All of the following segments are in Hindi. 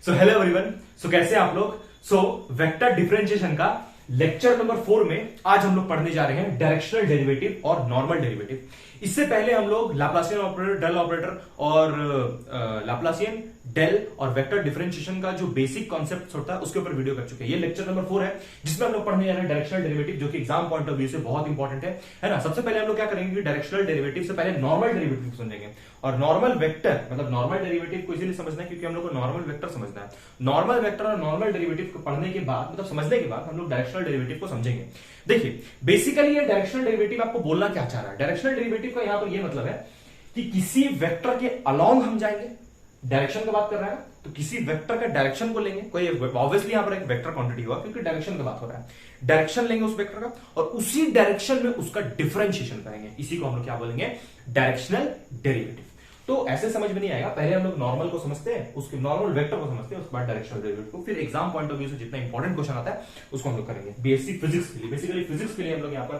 So hello everyone. सो कैसे हैं आप लोग। वेक्टर डिफरेंशिएशन का लेक्चर नंबर 4 में आज हम लोग पढ़ने जा रहे हैं डायरेक्शनल डेरिवेटिव और नॉर्मल डेरिवेटिव। इससे पहले हम लोग लाप्लासियन ऑपरेटर, डेल ऑपरेटर और लाप्लासियन, डेल और वेक्टर डिफरेंशिएशन का जो बेसिक कॉन्सेप्ट होता है उसके ऊपर वीडियो कर चुके हैं। ये लेक्चर नंबर 4 है जिसमें हम लोग पढ़ने जा रहे हैं डायरेक्शनल डेरिवेटिव, जो कि एग्जाम पॉइंट ऑफ व्यू से बहुत इंपॉर्टेंट है ना। सबसे पहले हम लोग क्या करेंगे कि डायरेक्शनल डेरिवेटिव से पहले नॉर्मल डेरिवेटिव समझेंगे। और नॉर्मल वेक्टर मतलब नॉर्मल डेरिवेटिव को इसीलिए समझना है क्योंकि हम लोग को नॉर्मल वेक्टर समझना है। नॉर्मल वेक्टर और नॉर्मल डेरिवेटिव को पढ़ने के बाद मतलब समझने के बाद हम लोग डायरेक्शनल डेरिवेटिव को समझेंगे। देखिए बेसिकली ये डायरेक्शनल डेरिवेटिव आपको बोलना क्या चाह रहा है। डायरेक्शनल डेरिवेटिव का यहां पर ये मतलब है कि किसी वेक्टर के अलोंग हम जाएंगे, डायरेक्शन की बात कर रहा है तो किसी वेक्टर का डायरेक्शन को लेंगे। कोई ऑब्वियसली यहां पर एक वेक्टर क्वांटिटी होगा क्योंकि डायरेक्शन की बात हो रहा है। डायरेक्शन लेंगे उस वेक्टर का और उसी डायरेक्शन में उसका डिफरेंशिएशन करेंगे। इसी को हम लोग क्या बोलेंगे, डायरेक्शनल डेरिवेटिव। तो ऐसे समझ में नहीं आएगा, पहले हम लोग नॉर्मल को समझते हैं, उसके नॉर्मल वेक्टर को समझते हैं, उसके बाद डायरेक्शनल डेरिवेटिव को, फिर एग्जाम पॉइंट ऑफ व्यू से जितना इंपॉर्टेंट क्वेश्चन आता है उसको हम लोग करेंगे। बीएससी फिजिक्स के लिए, बेसिकली फिजिक्स के लिए हम लोग यहाँ पर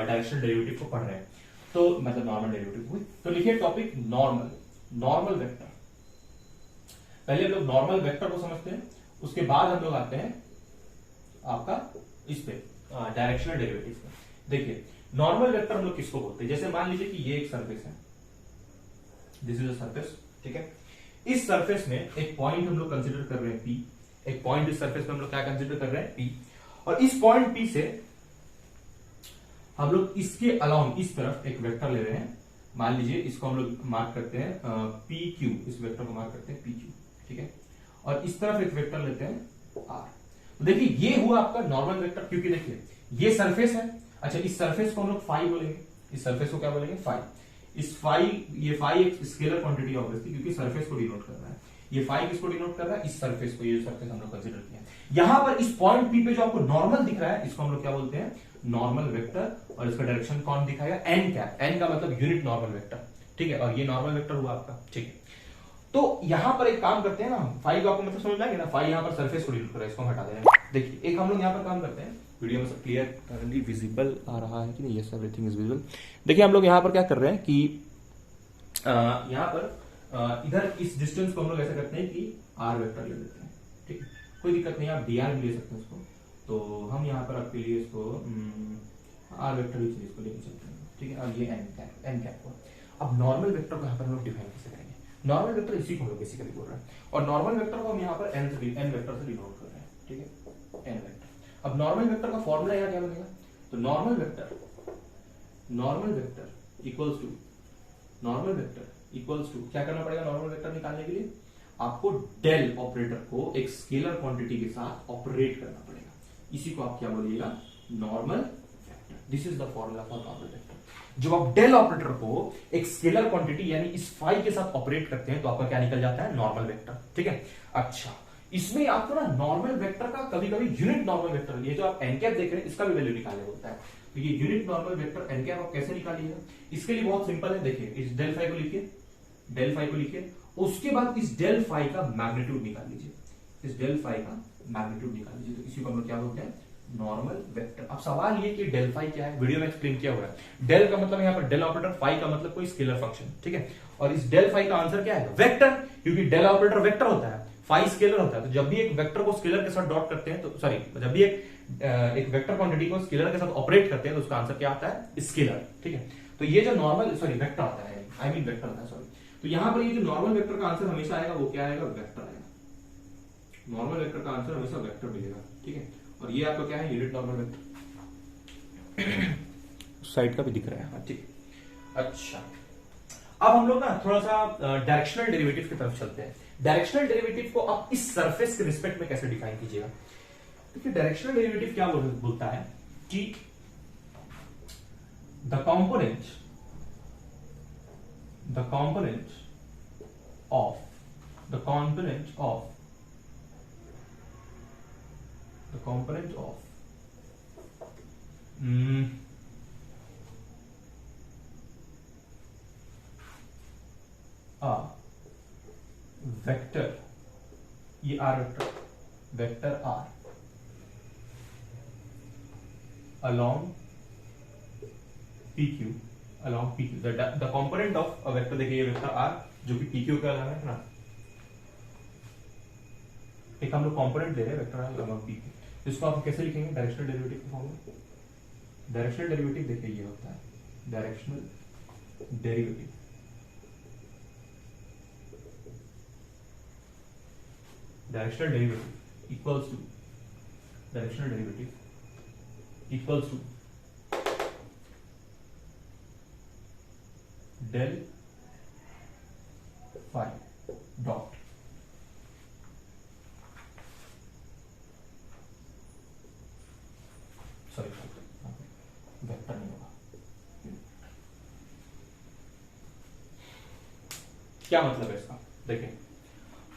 डायरेक्शनल डेरिवेटिव को पढ़ रहे हैं, तो मतलब नॉर्मल डेरिवेटिव को। तो लिखिए टॉपिक नॉर्मल वेक्टर। पहले हम लोग नॉर्मल वेक्टर को समझते हैं, उसके बाद हम लोग आते हैं आपका इस पे डायरेक्शनल डेरिवेटिव पे। देखिए नॉर्मल वेक्टर हम लोग किसको बोलते हैं, जैसे मान लीजिए कि ये एक सरफेस है, दिस इज अ सरफेस, ठीक है। इस सरफेस में एक पॉइंट हम लोग कंसीडर कर रहे हैं P, एक पॉइंट इस सरफेस में हम लोग क्या कंसीडर कर रहे हैं P, और इस पॉइंट P से हम लोग इसके अलाउंग इस तरफ एक वेक्टर ले रहे हैं। मान लीजिए इसको हम लोग मार्क करते हैं PQ, इस वेक्टर को मार्क करते हैं PQ, ठीक है। और इस तरफ एक वेक्टर लेते हैं R। तो देखिए ये हुआ आपका नॉर्मल वेक्टर, क्योंकि देखिए ये सरफेस है। अच्छा इस सरफेस को हम लोग फाई बोलेंगे, इस सरफेस को क्या बोलेंगे, फाई। इस फाई, ये फाई एक स्केलर क्वांटिटी ऑब्वियसली क्योंकि सरफेस को डिनोट कर रहा है। ये फाई किसको डिनोट कर रहा है, इस सरफेस को। ये सरफेस हम लोग कंसीडर किया। यहां पर इस पॉइंट P पे जो आपको नॉर्मल दिख रहा है इसको हम लोग क्या बोलते हैं, नॉर्मल वेक्टर। और इसका डायरेक्शन कौन दिखाएगा, एन कैप। एन का मतलब यूनिट नॉर्मल वेक्टर, ठीक है। और ये नॉर्मल वेक्टर हुआ आपका, ठीक है। तो यहां पर एक काम करते हैं ना, फाई को आपको मतलब समझ में आएगा ना, फाई यहां पर सरफेस को डिनोट कर रहा है, इसको हटा देना। देखिए एक हम लोग यहां पर काम करते हैं, वीडियो में सब क्लियर करंटली विजिबल आ रहा है कि नहीं, यस एवरीथिंग इज विजिबल। देखिए हम लोग यहां पर क्या कर रहे हैं कि यहां पर इधर इस डिस्टेंस को हम लोग ऐसा करते हैं कि आर वेक्टर ले लेते हैं, ठीक है। कोई दिक्कत नहीं, आप dr भी ले सकते हैं उसको। तो हम यहां पर आपके लिए इसको आर वेक्टर ही इसको लेके चलते हैं, ठीक है। और ये एन कैप को अब नॉर्मल वेक्टर को यहां पर हम लोग डिफाइन कैसे करेंगे। नॉर्मल वेक्टर इसी को हम लोग बेसिकली बोल रहे हैं, और नॉर्मल वेक्टर को हम यहां पर एन वेक्टर से डिनोट कर रहे हैं, ठीक है, एन वेक्टर। अब नॉर्मल वेक्टर का फॉर्मूला यहां क्या बनेगा, तो नॉर्मल वेक्टर इक्वल्स टू क्या करना पड़ेगा, नॉर्मल वेक्टर निकालने के लिए आपको डेल ऑपरेटर को एक स्केलर क्वांटिटी के साथ ऑपरेट करना पड़ेगा। इसी को आप क्या बोलिएगा, normal vector. This is the formula for normal vector. जब आप डेल ऑपरेटर को एक स्केलर क्वांटिटी यानी इस फाई के साथ ऑपरेट करते हैं तो आपका क्या निकल जाता है, नॉर्मल वेक्टर, ठीक है। अच्छा इसमें आपको ना नॉर्मल वेक्टर का कभी कभी यूनिट नॉर्मल वेक्टर, ये जो आप एन कैप देख रहे हैं इसका भी वैल्यू निकालने होता है। तो ये unit normal vector n cap आप कैसे निकालिएगा, इसके लिए बहुत सिंपल है। देखिए इस डेल फाई को लिखिए, डेल फाई को लिखिए, उसके बाद इस डेल फाई का मैग्नीट्यूड निकाल लीजिए, इस डेल फाई का मैग्नीट्यूड निकाल लीजिए। तो इसी को हम लोग क्या बोलते हैं, नॉर्मल वेक्टर। अब सवाल ये कि डेल फाई क्या है, वीडियो में एक्सप्लेन किया हुआ है। डेल का मतलब यहाँ पर डेल ऑपरेटर, फाई का मतलब कोई स्केलर फंक्शन, ठीक है। और इस डेल फाई का आंसर क्या है, वेक्टर, क्योंकि डेल ऑपरेटर वेक्टर होता है, फाई स्केलर होता है। तो जब भी एक वेक्टर को स्केलर के साथ डॉट करते हैं, तो सॉरी जब भी एक वेक्टर क्वांटिटी को स्केलर के साथ ऑपरेट करते हैं तो उसका आंसर क्या आता है, स्केलर, ठीक है। तो ये जो नॉर्मल वेक्टर आता है, आई मीन वेक्टर आता है, सॉरी। तो यहां पर ये जो नॉर्मल वेक्टर का आंसर हमेशा आएगा वो क्या आएगा, वेक्टर आएगा। नॉर्मल वेक्टर का आंसर हमेशा वेक्टर मिलेगा, ठीक है। और ये आपका क्या है, यूनिट नॉर्मल वेक्टर। साइड का भी दिख रहा है, ठीक है। अच्छा अब हम लोग ना थोड़ा सा डायरेक्शनल डेरिवेटिव की तरफ चलते हैं। डायरेक्शनल डेरिवेटिव को आप इस सरफेस के रिस्पेक्ट में कैसे डिफाइन कीजिएगा। देखिए डायरेक्शनल डेरिवेटिव क्या बोलता है कि the component of a vector, ये are vector are along PQ, the component of a vector, देखिए ये वेक्टर R जो कि PQ का है ना, एक हम लोग कंपोनेंट ले रहे हैं वेक्टर अलॉन्ग पी के, इसको आप कैसे लिखेंगे डायरेक्शनल डेरिवेटिव के फॉर्म में। डायरेक्शनल डेरिवेटिव देखिए ये होता है directional derivative equals to directional derivative equals to del phi dot sorry vector नहीं होगा। क्या मतलब है इसका, देखिए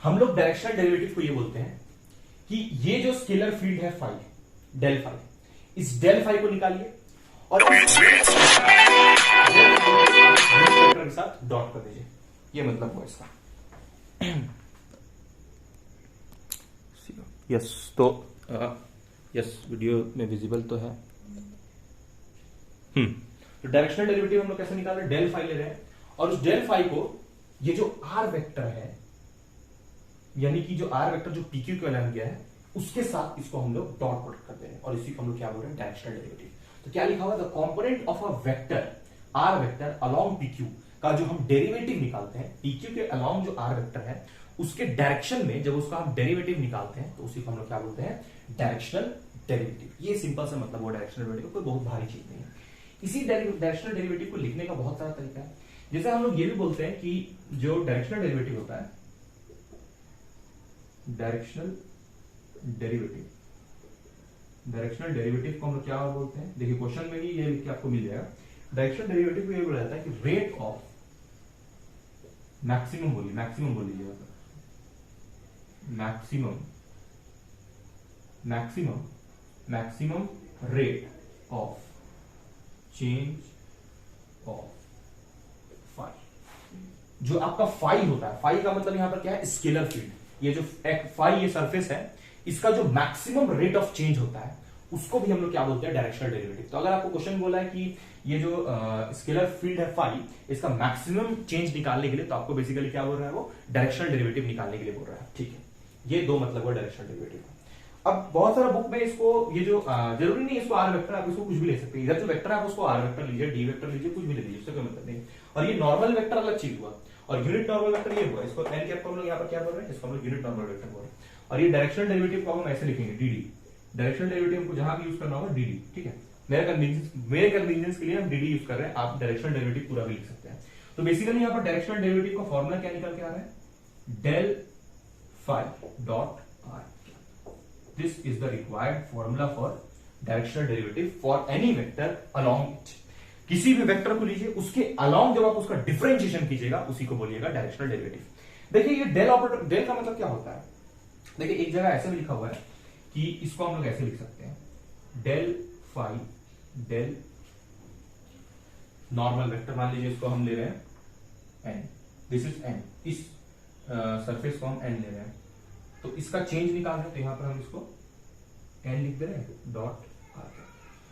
हम लोग डायरेक्शनल डेरिवेटिव को ये बोलते हैं कि ये जो स्केलर फील्ड है फाई, डेल फाई, इस डेल फाई को निकालिए और के साथ डॉट कर दीजिए, ये मतलब हुआ इसका। यस तो यस वीडियो में विजिबल तो है। तो डायरेक्शनल डेरिवेटिव हम लोग कैसे निकाल रहे हैं, डेल फाई ले रहे हैं और उस डेल फाई को ये जो आर वेक्टर है, यानी कि जो आर वेक्टर जो पीक्यू को अलग गया है उसके साथ इसको हम लोग डॉट प्रोडक्ट करते हैं और इसी को हम लोग क्या बोल रहे हैं डायरेक्शनल डेरिवेटिव। तो क्या लिखा हुआ, the component of a vector r vector along PQ का जो हम डेरिवेटिव निकालते हैं, पीक्यू के अलोंग जो आर वेक्टर है उसके डायरेक्शन में जब उसका हम डेरिवेटिव निकालते हैं तो उसी को हम लोग क्या बोलते हैं डायरेक्शनल डेरिवेटिव। ये सिंपल सा मतलब वो डायरेक्शनल डेरिवेटिव, कोई बहुत भारी चीज नहीं है। इसी डायरेक्शनल डेरिवेटिव को लिखने का बहुत सारा तरीका है। जैसे हम लोग ये भी बोलते हैं कि जो डायरेक्शनल डेरिवेटिव होता है, डायरेक्शनल डेरिवेटिव को हम लोग क्या बोलते हैं, देखिए क्वेश्चन में भी ये लिख के आपको मिल जाएगा। डायरेक्शनल डेरिवेटिव को ये बोला जाता है कि रेट ऑफ मैक्सिमम बोलिए, maximum rate of change of phi. जो आपका फाई होता है, फाई का मतलब यहां पर क्या है, स्केलर फील्ड। ये जो फाई ये सरफेस है, इसका जो मैक्सिमम रेट ऑफ चेंज होता है उसको भी हम लोग क्या बोलते हैं डायरेक्शनल डेरिवेटिव। तो अगर आपको क्वेश्चन बोला है कि ये जो स्केलर फील्ड है फाई, इसका मैक्सिमम चेंज निकालने के लिए, तो आपको बेसिकली क्या बोल रहा है, वो डायरेक्शनल डेरिवेटिव निकालने के लिए बोल रहा है। ठीक है, ये दो मतलब है डायरेक्शनल डेरिवेटिव। अब बहुत सारा बुक में इसको ये जो जरूरी नहीं इसको आर वेक्टर, आप इसको कुछ भी ले सकते हैं। इधर जो वेक्टर है आप उसको आर वेक्टर लीजिए, डी वेक्टर लीजिए, कुछ भी ले लीजिए, उससे कोई मतलब नहीं। और ये नॉर्मल वेक्टर अलग चीज हुआ और यूनिट नॉर्मल वेक्टर ये हुआ। इसको एन कैप को हम लोग यहाँ पर क्या बोल रहे हैं, इसको हम लोग यूनिट नॉर्मल वेक्टर बोल रहे हैं। और ये डायरेक्शनल डेरिवेटिव को हम ऐसे लिखेंगे डीडी। डायरेक्शनल डेरिवेटिव को जहां भी यूज करना होगा डीडी, ठीक है। मेरे कन्वीनियंस के लिए हम डीडी यूज कर रहे हैं, आप डायरेक्शनल डेरिवेटिव पूरा भी लिख सकते हैं। तो बेसिकली यहाँ पर डायरेक्शनल डेरिवेटिव का फॉर्मूला क्या निकल के आ रहा है, del phi dot r. This is the required formula for directional derivative for any vector along it. किसी भी वेक्टर को लीजिए, उसके along जब आप उसका डिफरेंशिएशन कीजिएगा उसी को बोलिएगा डायरेक्शनल डेरिवेटिव। देखिए ये डेल ऑपरेटर, डेल का मतलब क्या होता है, देखिए एक जगह ऐसे भी लिखा हुआ है कि इसको हम लोग ऐसे लिख सकते हैं, del phi del normal vector, मान लीजिए इसको हम ले रहे हैं एन, दिस इज एन, इस सरफेस को हम एन ले रहे हैं, तो इसका चेंज निकाल रहे हैं, तो यहां पर हम इसको एन लिख दे रहे हैं डॉट आर।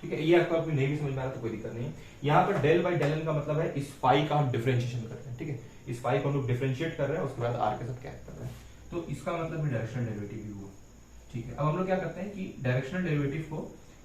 ठीक है, ये आपको अभी नहीं भी समझ में आ रहा तो कोई दिक्कत नहीं है। यहाँ पर डेल बाई डेल एन का मतलब है इस फाई का हम डिफरेंशिएशन कर रहे हैं। ठीक है, इस फाई को हम लोग डिफरेंशिएट कर रहे हैं, उसके बाद आर के साथ कैप कर रहे हैं, तो इसका मतलब भी डायरेक्शनल डेरिवेटिव ही हुआ। ठीक है, अब हम लोग क्या करते हैं कि डायरेक्शनल डेरिवेटिव को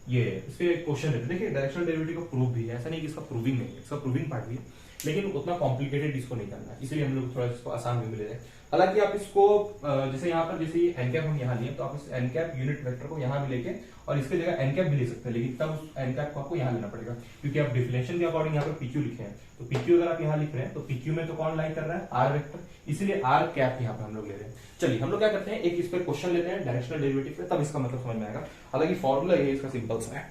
ये इस पे क्वेश्चन देते हैं। देखिए डायरेक्शनल डेरिवेटिव का प्रूफ भी है, ऐसा नहीं कि इसका प्रूविंग नहीं है, इसका प्रूविंग पार्ट भी है, लेकिन उतना कॉम्प्लिकेटेड इसको नहीं करना है, इसलिए हम लोग थोड़ा इसको आसान वे में ले रहे हैं। हालांकि आप इसको जैसे यहाँ पर जैसे एन कैप हम यहाँ लिए तो आप इस एन कैप यूनिट वेक्टर को यहाँ भी लेके और इसके जगह एन कैप भी ले सकते हैं, लेकिन तब उस एन कैप को आपको यहाँ लेना पड़ेगा, क्योंकि आप डिफिनेशन के अकॉर्डिंग यहाँ पर पीक्यू लिखे हैं। तो पीक्यू अगर आप यहाँ लिख रहे हैं तो पीक्यू में तो कौन लाई कर रहा है, आर वेक्टर, इसलिए आर कैप यहाँ पर हम लोग ले रहे हैं। चलिए हम लोग क्या करते हैं, एक इस पर क्वेश्चन लेते हैं डायरेक्शनल डेरिवेटिव पे, तब इसका मतलब समझ में आएगा। हालांकि फॉर्मूला ये इसका सिंपल सा है।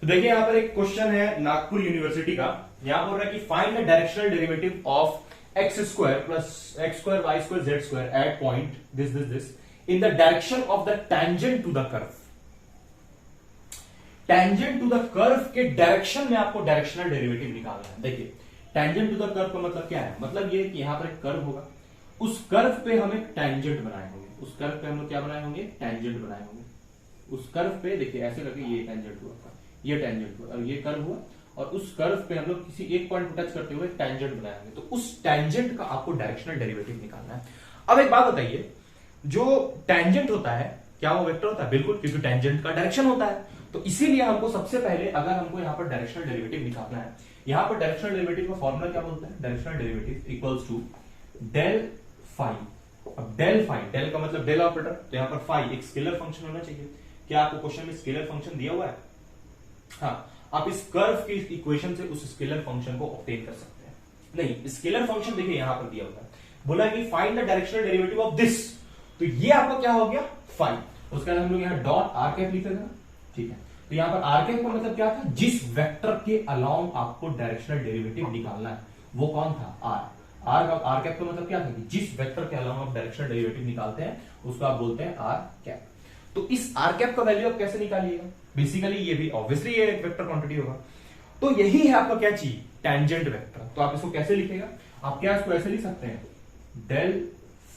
तो देखिए यहाँ पर एक क्वेश्चन है नागपुर यूनिवर्सिटी का, यहाँ बोल रहा है कि find the directional derivative of x square plus x square y square z square at point this in the direction of the tangent to the curve। tangent to the curve के डायरेक्शन में आपको डायरेक्शनल डेरिवेटिव निकालना है। देखिए tangent to the curve का मतलब क्या है, मतलब ये कि यहाँ पर एक कर्व होगा, उस कर्व पे हम एक टेंजेंट बनाए होंगे, उस कर्व पे हम लोग क्या बनाए होंगे, टेंजेंट बनाए होंगे। उस कर्व पे देखिए ऐसे करके ये टेंजेंट हुआ, ये टेंजेंट हुआ और ये कर्व हुआ, और उस कर्व पे हम लोग किसी एक पॉइंट को टच करते हुए टेंजेंट बनाएंगे, तो उस टेंजेंट का आपको डायरेक्शनल डेरिवेटिव निकालना है। अब एक बात बताइए, जो टेंजेंट होता है क्या वो वेक्टर होता है? बिल्कुल, क्योंकि टेंजेंट का डायरेक्शन होता है। तो इसीलिए हमको सबसे पहले अगर हमको यहाँ पर डायरेक्शनल डेरिवेटिव निकालना है, यहाँ पर डायरेक्शनल डेरिवेटिव का फॉर्मूला क्या बोलते हैं? Directional derivative equals to del phi. अब डेल फाई, डेल का मतलब डेल ऑपरेटर, तो यहाँ पर फाई एक स्केलर फंक्शन होना चाहिए। क्या आपको क्वेश्चन में स्केलर फंक्शन दिया हुआ है? हाँ, आप इस कर्व की इक्वेशन से उस स्केलर फंक्शन को ऑब्टेन कर सकते हैं। नहीं, स्केलर फंक्शन देखिए यहां पर दिया हुआ है, बोला कि find the directional derivative of this, तो ये आपका क्या हो गया? फाई। उसके बाद हम लोग यहाँ डॉट आर कैप लिख देना, ठीक है। तो यहाँ पर आर कैप का मतलब क्या था? जिस वेक्टर के अलाउंग आपको डायरेक्शनल डेरिवेटिव निकालना है वो कौन था? आर। आर कैप का मतलब क्या था कि जिस वेक्टर के अलाउंग आप डायरेक्शनल डेरिवेटिव निकालते हैं उसको आप बोलते हैं आर कैप। तो इस आर कैप का वैल्यू आप कैसे निकालिएगा? बेसिकली ये भी ऑब्वियसली ये एक वेक्टर क्वांटिटी होगा, तो यही है आपका क्या चीज? Tangent vector. तो आप इसको कैसे लिखेगा? आप क्या इसको ऐसे लिख सकते हैं, del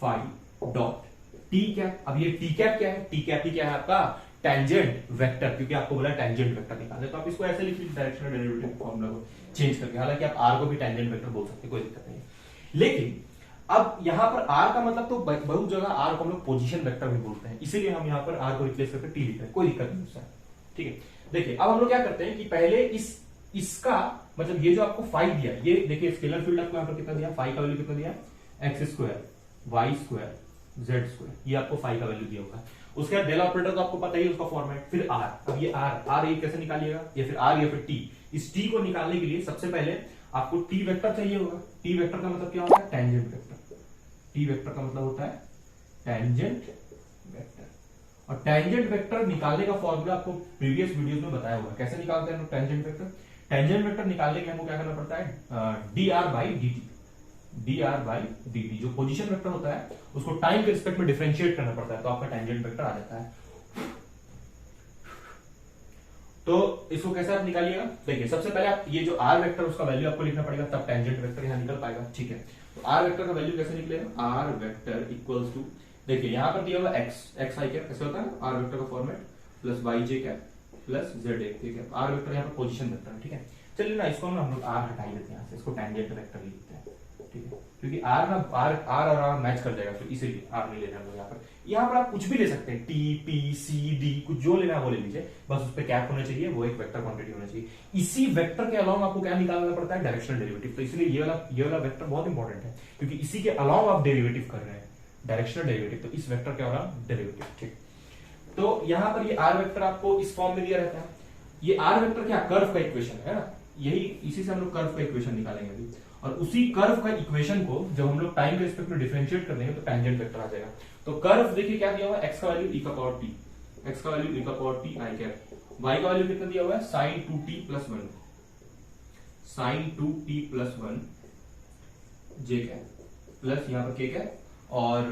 phi dot t cap. अब ये टी कैप क्या है? टी कैप ही क्या है आपका? टेंजेंट वेक्टर, क्योंकि आपको बोला टेंजेंट वेक्टर निकालना है। तो आप इसको ऐसे लिख लीजिए डायरेक्शनल डेरिवेटिव फॉर्मूला को चेंज करके। हालांकि आप आर को भी टेंजेंट वेक्टर बोल सकते हैं, कोई दिक्कत नहीं है। लेकिन अब यहां पर आर का मतलब तो बहुत जगह आर को हम लोग पोजीशन वेक्टर भी बोलते हैं, इसीलिए हम यहां पर आर को रिप्लेस करके टी लिख रहे हैं, कोई दिक्कत नहीं उससे, ठीक है। देखिए अब हम लोग क्या करते हैं कि पहले इसका मतलब ये जो आपको फाई दिया, ये देखिए स्केलर फील्ड आपको यहां पर कितना दिया? फाई का वैल्यू कितना दिया? X square y square z square, ये आपको फाई का वैल्यू दिया होगा। उसके बाद डेल ऑपरेटर तो आपको पता ही है उसका फॉर्मेट। फिर आर, अब ये आर ये कैसे निकालिएगा? या फिर आर या फिर टी। इस टी को निकालने के लिए सबसे पहले आपको टी वेक्टर चाहिए होगा। टी वेक्टर का मतलब क्या होता है? Tangent vector. टी वेक्टर का मतलब होता है टेंजेंट वेक्टर। और टेंजेंट वेक्टर निकालने का फॉर्मूला आपको प्रीवियस वीडियोस में बताया हुआ है, कैसे निकालते हैं टेंजेंट वेक्टर। टेंजेंट वेक्टर निकालने के लिए हमको क्या करना पड़ता है? D R by D T. D R by D T जो पोजीशन वेक्टर होता है उसको टाइम के रिस्पेक्ट में डिफरेंशिएट करना पड़ता है, तो आपका टेंजेंट वेक्टर आ जाता है। तो इसको कैसे आप निकालिएगा? देखिए सबसे पहले आप ये जो आर वेक्टर उसका वैल्यू आपको लिखना पड़ेगा, तब टेंजेंट वेक्टर यहां निकल पाएगा, ठीक है। तो आर वेक्टर का वैल्यू कैसे निकलेगा? आर वेक्टर इक्वल्स टू, देखिए यहां पर दिया हुआ एक्स आई कैप, कैसे होता है आर वेक्टर का format, plus y j cap plus z a cap. R vector यहाँ पर पोजीशन वेक्टर है, ठीक है। चलिए ना इसको हम लोग आर हटा ही देते हैं यहाँ से, इसको टेंजेंट वेक्टर लिखते हैं, ठीक है। क्योंकि आर ना आर और आर मैच कर जाएगा, तो इसीलिए आर नहीं लेना हम लोग यहाँ पर। यहाँ पर आप कुछ भी ले सकते हैं, टी पी सी डी, कुछ जो लेना है वो ले लीजिए, बस उस पर कैप होना चाहिए, वो एक वेक्टर क्वांटिटी होना चाहिए। इसी वेक्टर के अलावा आपको क्या निकालना पड़ता है? Directional derivative. तो इसलिए ये वाला वेक्टर बहुत इंपॉर्टेंट है, क्योंकि इसी के अलावा आप डेरिवेटिव कर रहे हैं, डायरेक्शनल डेरिवेटिव, तो इस वेक्टर के अलावा डेरिवेटिव, ठीक। तो यहां पर ये आर वेक्टर आपको इस फॉर्म में दिया रहता है। ये आर वेक्टर क्या? कर्व का इक्वेशन है ना, यही इसी से हम लोग कर्व का इक्वेशन निकालेंगे अभी। और उसी कर्व का इक्वेशन को जब हम लोग टाइम के रिस्पेक्ट में डिफरेंशिएट कर देंगे तो टेंजेंट वेक्टर आ जाएगा। तो कर्व देखिए क्या दिया हुआ है? एक्स का वैल्यू ई का पावर टी, एक्स का वैल्यू ई का power t i cap, y का वैल्यू कितना दिया हुआ है? Sine 2t plus 1, sine 2t plus 1 j cap plus यहाँ पर के कैप, और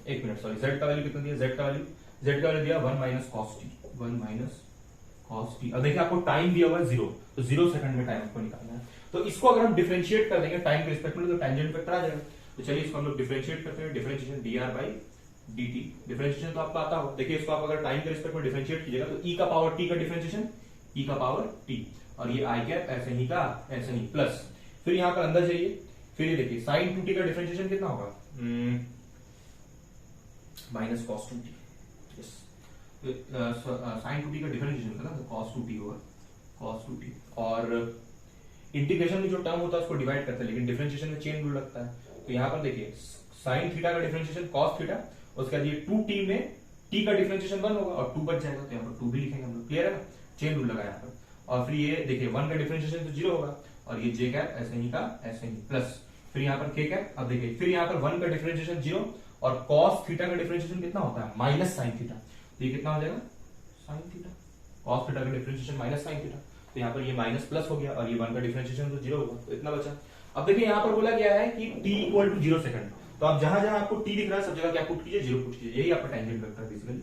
एक मिनट सॉरी, जेड का वैल्यू कितना दिया? जेड का वैल्यू दिया 1 minus cos t, 1 minus cos t. अब देखिए आपको टाइम दिया हुआ है 0, तो 0 सेकंड में टाइम आपको निकालना है। तो इसको अगर हम डिफरेंशिएट कर देंगे टाइम के रिस्पेक्ट में तो टेंजेंट वेक्टर आ जाएगा। तो चलिए इसको हम लोग डिफरेंशिएट करते हैं, differentiation D R by D T. Differentiation तो आपको आता हो, देखिए इसको आप अगर टाइम के रिस्पेक्ट में डिफरेंशिएट कीजिएगा तो ई का पावर टी का डिफरेंशिएशन ई का पावर टी, और ये आई कैप ऐसे ही का ऐसे ही प्लस, फिर यहां पर अंदर जाइए, फिर ये देखिए साइन 2t का डिफरेंशिएशन कितना होगा? Minus cos 2t, sign 2t का डिफरेंशिएशन था ना, तो cos 2t होगा, cos 2t। और इंटीग्रेशन में जो टर्म होता है उसको डिवाइड करते हैं, लेकिन डिफरेंशिएशन में चेन रूल लगता है। तो यहाँ पर देखिए साइन थीटा का डिफरेंशिएशन cos थीटा, उसके बाद ये 2t में t का डिफरेंशिएशन 1 होगा और 2 बच जाएगा, तो यहाँ पर 2 भी लिखेंगे हम लोग, क्लियर है ना? चेन रूल लगा यहाँ पर। और फिर ये देखिए 1 का डिफरेंशिएशन तो 0 होगा, और ये j कैप ऐसे ही का ऐसे ही प्लस, फिर यहाँ पर k कैप। अब देखिए फिर यहाँ पर 1 का डिफरेंशिएशन 0 और cos थीटा का डिफरेंशिएशन कितना होता है? माइनस साइन थीटा, तो ये कितना हो जाएगा? Sine theta. cos थीटा का डिफरेंशिएशन माइनस साइन थीटा, तो यहाँ पर ये माइनस प्लस हो गया, और ये 1 का डिफरेंशिएशन तो 0 होगा, तो इतना बचा। अब देखिए यहाँ पर बोला गया है कि t इक्वल टू 0 सेकंड, तो आप जहां जहां आपको t दिख रहा है सब जगह क्या पुट कीजिए? 0 पुट कीजिए, यही आपका tangent vector basically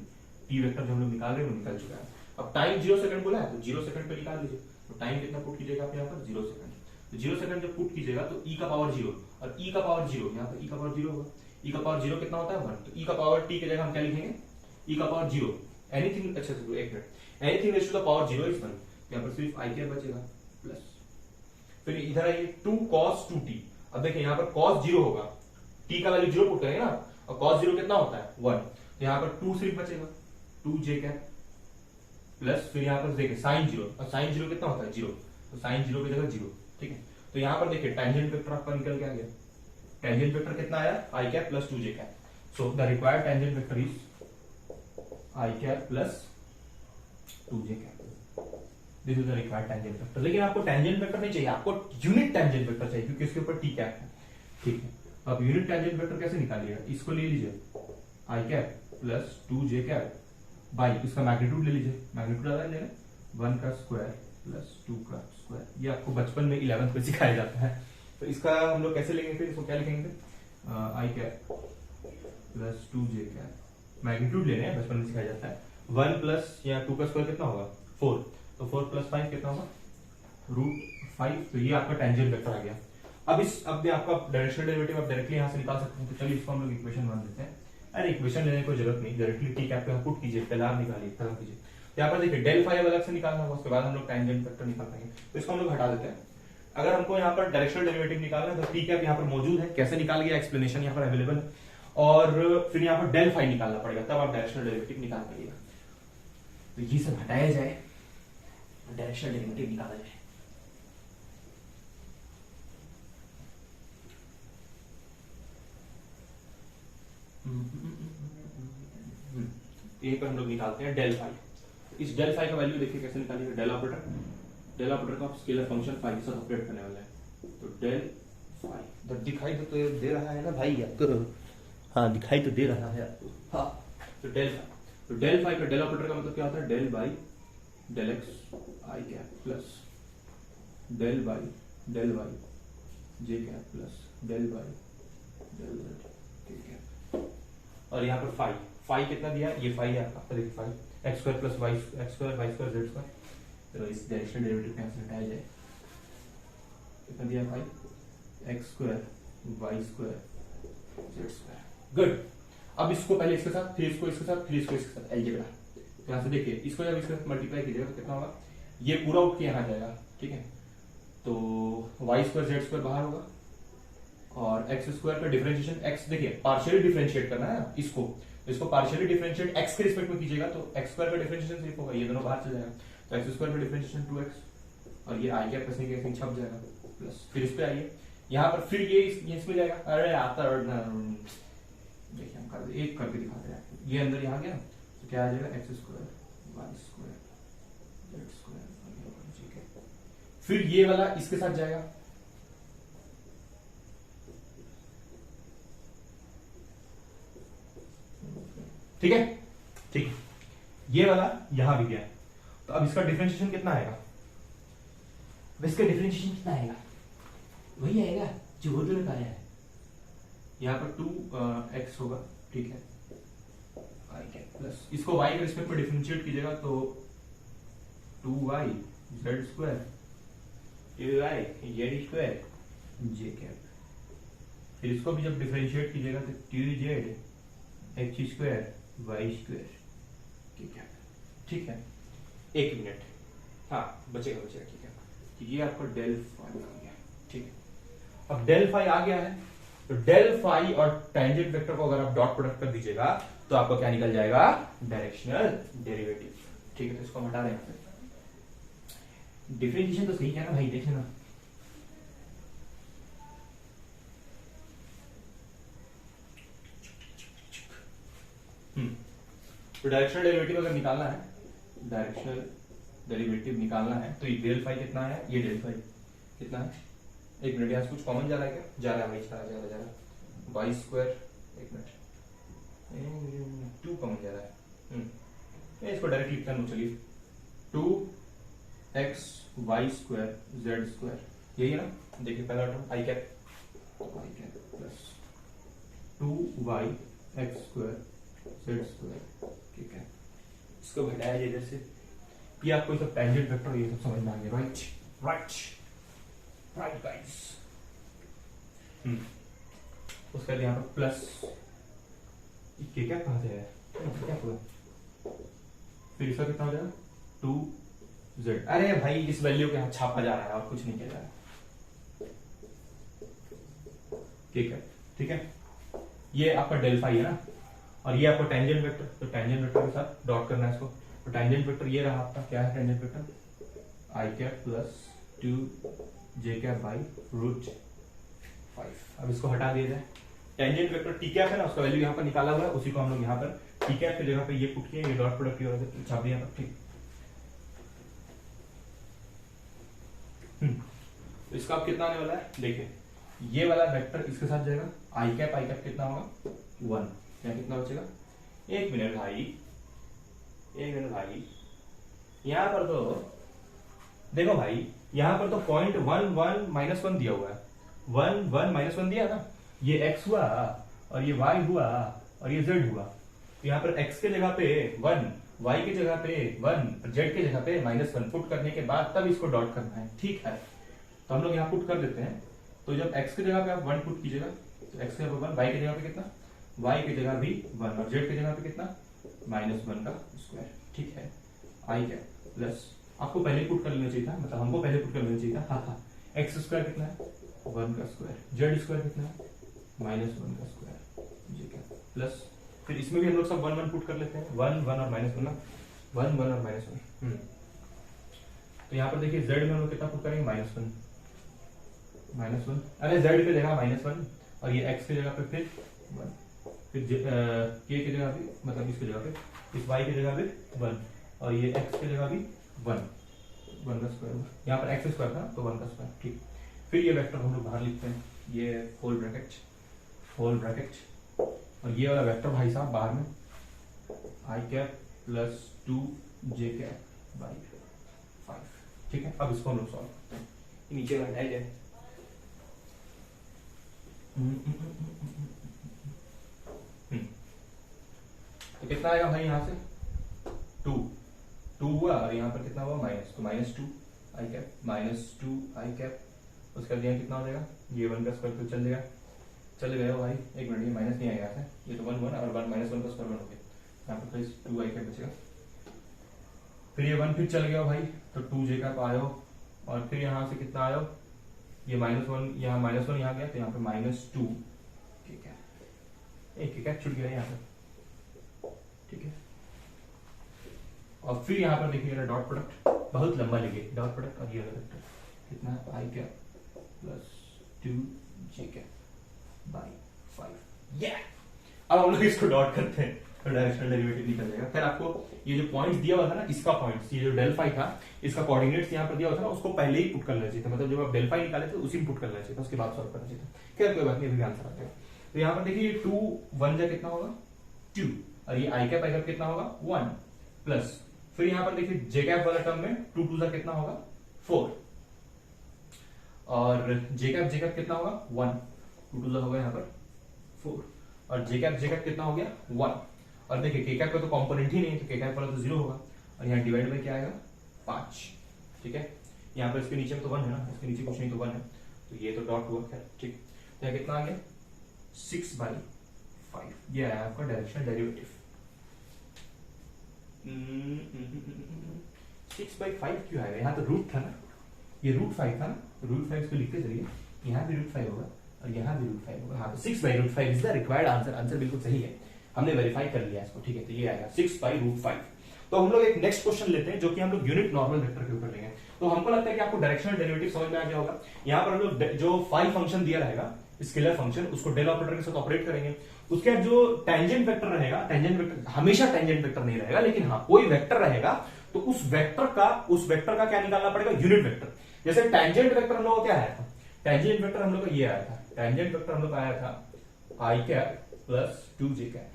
t vector जो हम लोग निकाल रहे हैं वो निकल चुका है। अब टाइम 0 सेकंड बोला है तो 0 सेकंड पे निकाल लीजिए, तो टाइम कितना पुट कीजिएगा आप यहाँ पर? 0 सेकंड। तो 0 सेकंड जब पुट कीजिएगा तो e का पावर 0 और e का पावर 0, यहाँ पर e का पावर 0 होगा, e का पावर 0 कितना होता है? 1, तो e का पावर t की जगह हम क्या लिखेंगे? e का पावर 0 एनीथिंग, अच्छा एक minute, anything raised to the power 0 is 1, यहाँ पर सिर्फ i क्या बचेगा प्लस, फिर इधर आइए 2 cos 2t। अब देखिए यहाँ पर cos 0 होगा, t का वैल्यू 0 पुट करेंगे ना, और cos 0 कितना होता है 1, तो यहाँ पर 2 सिर्फ बचेगा 2j कैप प्लस फिर यहाँ पर देखिए sin 0, और sin 0 कितना होता है 0, तो sin 0 की जगह 0, ठीक है। तो यहाँ पर देखिए टेंजेंट वेक्टर आपका निकल के आ गया, टेंजेंट वेक्टर कितना आया i cap plus 2j cap, so the required tangent vector is i cap plus 2j cap, this is the required tangent vector. लेकिन आपको टेंजेंट वेक्टर नहीं चाहिए, आपको यूनिट टेंजेंट वेक्टर चाहिए क्योंकि इसके ऊपर t कैप है, ठीक है। अब यूनिट टेंजेंट वेक्टर कैसे निकालिएगा, इसको ले लीजिए i cap plus 2j cap by इसका मैग्नीट्यूड ले लीजिए, मैग्नीट्यूड आ रहा है 1 का स्क्वायर प्लस 2 का स्क्वायर, ये आपको बचपन में 11th में सिखाया जाता है। तो इसका हम लोग कैसे लेंगे, फिर इसको क्या लिखेंगे i cap plus 2j cap, magnitude ले रहे हैं, बचपन में सिखाया जाता है। 1 प्लस या 2 का स्क्वायर कितना होगा 4, तो 4 प्लस 5 कितना होगा √5, तो ये आपका टेंजेंट वेक्टर आ गया। अब भी आपका डायरेक्शनल डेरिवेटिव आप डायरेक्टली यहां से निकाल सकते हैं, तो चलिए इसको हम लोग इक्वेशन 1 लेते हैं। अरे इक्वेशन लेने की कोई जरूरत नहीं, डायरेक्टली टी कैप पे पुट कीजिए, पहले आप निकालिए, खत्म कीजिए। तो यहाँ पर देखिए डेल फाई अलग से निकालना होगा, उसके बाद हम लोग टेंजेंट वेक्टर निकाल पाएंगे, तो इसको हम लोग हटा देते हैं। अगर हमको यहाँ पर डायरेक्शनल डेरिवेटिव निकालना है तो टी कैप यहाँ पर मौजूद है, कैसे निकाल गया एक्सप्लेनेशन यहाँ पर अवेलेबल है, और फिर यहाँ पर डेल फाई निकालना पड़ेगा, तब आप डायरेक्शनल डेरिवेटिव निकाल पाइएगा। तो ये सब हटाया जाए, डायरेक्शनल डेरिवेटिव निकाला जाए। यहीं पर हम लोग निकालते हैं डेल फाई। इस डेल फाई का वैल्यू देखिए कैसे निकालिएगा, डेल ऑपरेटर का स्केलर फंक्शन फाई से ऑपरेट करने वाला है, तो डेल फाई तो दिखाई तो दे रहा है ना भाई आपको, हाँ दिखाई तो दे रहा है आपको, हाँ। तो डेल फाई का डेल ऑपरेटर का मतलब क्या होता है, del by del x i cap plus del by del y j cap plus del by del z के कैप, और यहाँ पर फाई कितना दिया, ये फाई है आपका, देखिए phi x square plus y square z square, तो इस डायरेक्शनल डेरिवेटिव को यहाँ से हटाया जाए, कितना दिया phi x square y square z square, good. अब इसको पहले इसके साथ, फिर इसको इसके साथ, फिर इसको इसके साथ अलजेब्रा, तो यहाँ से देखिए इसको जब इसके साथ मल्टीप्लाई कीजिएगा तो कितना होगा, ये पूरा उठ के यहाँ जाएगा, ठीक है। तो वाई स्क्वायर जेड स्क्वायर बाहर होगा, और एक्स स्क्वायर का डिफरेंशिएशन एक्स, देखिए पार्शियली डिफरेंशिएट करना है इसको पार्शियली डिफरेंशिएट एक्स के रिस्पेक्ट में कीजिएगा तो एक्स स्क्वायर का डिफरेंशिएशन सिर्फ होगा, ये दोनों बाहर चल जाएगा, तो एक्स स्क्वायर का डिफरेंशिएशन 2x, और ये आई कैप कसने के छप जाएगा प्लस, फिर इस पे आइए यहाँ पर, फिर ये इसमें जाएगा, अरे आता देखिए हम कर एक करके दिखाते हैं, ये अंदर यहाँ गया तो क्या आ जाएगा x square y square z square, ठीक है। फिर ये वाला इसके साथ जाएगा, ठीक है, ठीक है, ये वाला यहां भी गया, तो अब इसका डिफरेंशिएशन कितना आएगा, अब इसका डिफरेंशिएशन कितना आएगा, वही आएगा जो वो जो आया है, यहाँ पर 2x होगा, ठीक है, आई कैप प्लस इसको y के रिस्पेक्ट में डिफरेंशिएट कीजिएगा तो 2y z square 2y z square j cap, फिर इसको भी जब डिफरेंशिएट कीजिएगा तो 2z x square y square, ठीक है। एक मिनट, हाँ बचेगा, ठीक है। तो ये आपका डेल फाई आ गया, ठीक है। अब डेल फाई आ गया है, तो डेल फाई और टेंजेंट वेक्टर को अगर आप डॉट प्रोडक्ट कर दीजिएगा तो आपका क्या निकल जाएगा, डायरेक्शनल डेरिवेटिव, ठीक है। तो इसको हटा दें, डिफरेंशिएशन तो सही है ना भाई, देखिए ना, तो डायरेक्शनल डेरिवेटिव अगर निकालना है, डायरेक्शनल डेरिवेटिव निकालना है तो ये डेल फाई कितना है, ये डेल फाई कितना है, एक मिनट, यहाँ कुछ कॉमन जा रहा है क्या, जा रहा है भाई, जा रहा है वाई स्क्वायर, एक मिनट 2 कॉमन जा रहा है, इसको डायरेक्ट लिखता हूँ, चलिए 2x Y square z square, यही है ना, देखिए पहला term i cap plus 2y x square z square, ठीक है। इसको घटाया जाए इधर से, ये आपको ये सब टेंजेंट वेक्टर ये सब समझ में आ गया, राइट गाइस। उसका यहाँ पर प्लस क्या कहाँ से है, क्या हुआ, फिर इसका कितना हो जाएगा 2z, अरे भाई इस वैल्यू के यहाँ छापा जा रहा है और कुछ नहीं किया जा रहा है, ठीक है, ये आपका डेल फाई है ना, और ये आपका टेंजेंट वेक्टर, तो टेंजेंट वेक्टर के साथ डॉट करना है इसको। तो टेंजेंट वेक्टर ये रहा आपका, क्या है tangent vector, i cap plus 2 j cap by root 5। अब इसको हटा दिया जाए। टेंजेंट वेक्टर टी कैप है ना, उसका वैल्यू यहाँ पर निकाला हुआ है, उसी को हम लोग यहाँ पर टी कैप की जगह पे ये पुट किए, ये डॉट प्रोडक्ट की वजह से छाप दिया यहाँ पर, ठीक। तो इसका अब कितना आने वाला है, देखिए ये वाला वेक्टर इसके साथ जाएगा, आई कैप कितना होगा 1, क्या कितना बचेगा, एक मिनट भाई, यहां पर तो देखो भाई, यहां पर तो पॉइंट 1 1 -1 दिया हुआ है, 1 1 -1 दिया ना, ये x हुआ और ये y हुआ और ये z हुआ। तो यहाँ पर x के जगह पे 1, y के जगह पे 1, z के जगह पे -1 पुट करने के बाद तब इसको डॉट करना है, ठीक है। तो हम लोग यहाँ पुट कर देते हैं। तो जब x की जगह पे आप 1 पुट कीजिएगा, तो x की जगह पे 1, y की जगह पे कितना, y की जगह भी 1 और z की जगह पे कितना, -1 का स्क्वायर, ठीक है। आई क्या प्लस, आपको पहले पुट कर लेना चाहिए था, मतलब हमको पहले पुट कर लेना चाहिए था, हाँ, एक्स स्क्वायर कितना है 1 का स्क्वायर, जेड स्क्वायर कितना है -1 का स्क्वायर, जी क्या प्लस, फिर इसमें भी हम लोग सब 1 1 पुट कर लेते हैं, 1 1 और -1 ना, 1 1 और -1। तो यहाँ पर देखिए z में हम लोग कितना पुट करेंगे, -1, अरे z की जगह -1 और ये x की जगह पे फिर 1, फिर k की जगह भी, मतलब इसकी जगह पे, इस y की जगह पे 1 और ये x की जगह भी 1 का स्क्वायर, यहाँ पर x स्क्वायर था तो 1 का स्क्वायर, ठीक। फिर ये वेक्टर हम लोग बाहर लिखते हैं, ये होल ब्रैकेट और ये वाला वेक्टर भाई साहब बाहर में i cap plus 2 j cap by 5, ठीक है। अब इसको हम लोग सॉल्व करते हैं, नीचे हटाई जाए। तो कितना आएगा भाई, यहाँ से 2 हुआ और यहाँ पर कितना हुआ माइनस, तो -2 आई कैप, -2 आई कैप, उसका दिया कितना हो जाएगा, ये 1 का स्क्वायर तो चल गया भाई, एक मिनट, ये माइनस नहीं आएगा, ये तो 1 1 और 1 -1 का स्क्वायर 1 हो गया, यहाँ पर 2 आई कैप बचेगा, फिर ये 1 फिर चल गया भाई, तो 2 जे कैप आयो, और फिर यहाँ से कितना आयो, ये -1 यहाँ -1 यहाँ गया, तो यहाँ पे -2, ठीक है, एक कैप छूट गया यहाँ पे, ठीक है। और फिर यहाँ पर देखिए डॉट प्रोडक्ट, बहुत लंबा लिखिए, डॉट प्रोडक्ट और ये वाला वेक्टर कितना है, i cap plus 2 j cap by 5, ये अब हम लोग इसको डॉट करते हैं तो डायरेक्शनल डेरिवेटिव निकल जाएगा। फिर आपको ये जो पॉइंट्स दिया हुआ था ना, इसका पॉइंट्स, ये जो डेल फाई था, इसका कोऑर्डिनेट्स यहाँ पर दिया हुआ था ना, उसको पहले ही पुट कर लेना चाहिए था, मतलब जब आप डेल फाई निकाले थे उसी में पुट कर लेना चाहिए था, उसके बाद सॉल्व करना चाहिए था। खैर कोई बात नहीं, अभी आंसर आ जाएगा। तो यहाँ पर देखिए 2 1 जा कितना होगा 2, और ये आई कैप कितना होगा 1 प्लस, फिर यहाँ पर देखिए जे कैप वाला टर्म में 2 2 जा कितना होगा 4, और जे कैप कितना होगा 1, 2 2 जा होगा यहाँ पर 4, और जे कैप कितना हो गया 1, और देखिए के कैप का तो कंपोनेंट ही नहीं है, तो के कैप वाला तो 0 होगा, और यहाँ डिवाइड में क्या आएगा 5, ठीक है। यहाँ पर इसके नीचे में तो 1 है ना, इसके नीचे कुछ नहीं तो 1 है, तो ये तो डॉट हुआ, खैर ठीक। तो यहाँ कितना आ गया 6/5, ये आया आपका डायरेक्शनल डेरिवेटिव। 6/5 क्यों आएगा, यहाँ तो रूट था ना, ये √5 था ना, √5 इसको लिखते चलिए, यहाँ भी √5 होगा और यहाँ भी √5 होगा, हाँ तो 6/√5 is the required answer, answer बिल्कुल सही है, हमने वेरीफाई कर लिया इसको, ठीक है। तो ये आएगा 6/√5। तो हम लोग एक नेक्स्ट क्वेश्चन लेते हैं, जो कि हम लोग यूनिट नॉर्मल वेक्टर के ऊपर लेंगे। तो हमको लगता है कि आपको डायरेक्शनल डेरिवेटिव समझ में आ गया होगा। यहाँ पर हम लोग जो फाई फंक्शन दिया रहेगा, स्केलर फंक्शन, उसको डेल ऑपरेटर के साथ ऑपरेट करेंगे। उसके बाद जो टेंजेंट वेक्टर रहेगा, टेंजेंट वेक्टर हमेशा टेंजेंट वेक्टर नहीं रहेगा, लेकिन हाँ कोई वेक्टर रहेगा, तो उस वेक्टर का क्या निकालना पड़ेगा, यूनिट वेक्टर। जैसे टेंजेंट वेक्टर हम लोग को क्या आया था, टेंजेंट वेक्टर हम लोग को ये आया था, टेंजेंट वेक्टर हम लोग का आया था आई कैप प्लस 2 जे कैप,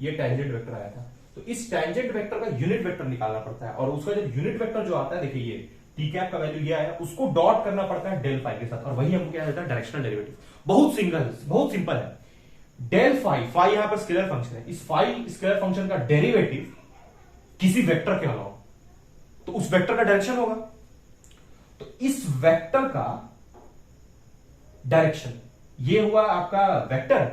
ये टेंजेंट वेक्टर आया था। तो इस टेंजेंट वेक्टर का यूनिट वेक्टर निकालना पड़ता है, और उसका जब यूनिट वेक्टर जो आता है, देखिए ये टी कैप का वैल्यू ये आया, उसको डॉट करना पड़ता है डेल फाई के साथ, और वही हमको क्या होता है डायरेक्शनल डेरिवेटिव। बहुत सिंपल है। डेल फाई यहां पर स्केलर फंक्शन है, इस फाई स्केलर फंक्शन का डेरिवेटिव किसी वेक्टर के अलावा, तो उस वेक्टर का डायरेक्शन होगा। तो इस वेक्टर का डायरेक्शन, ये हुआ आपका वेक्टर,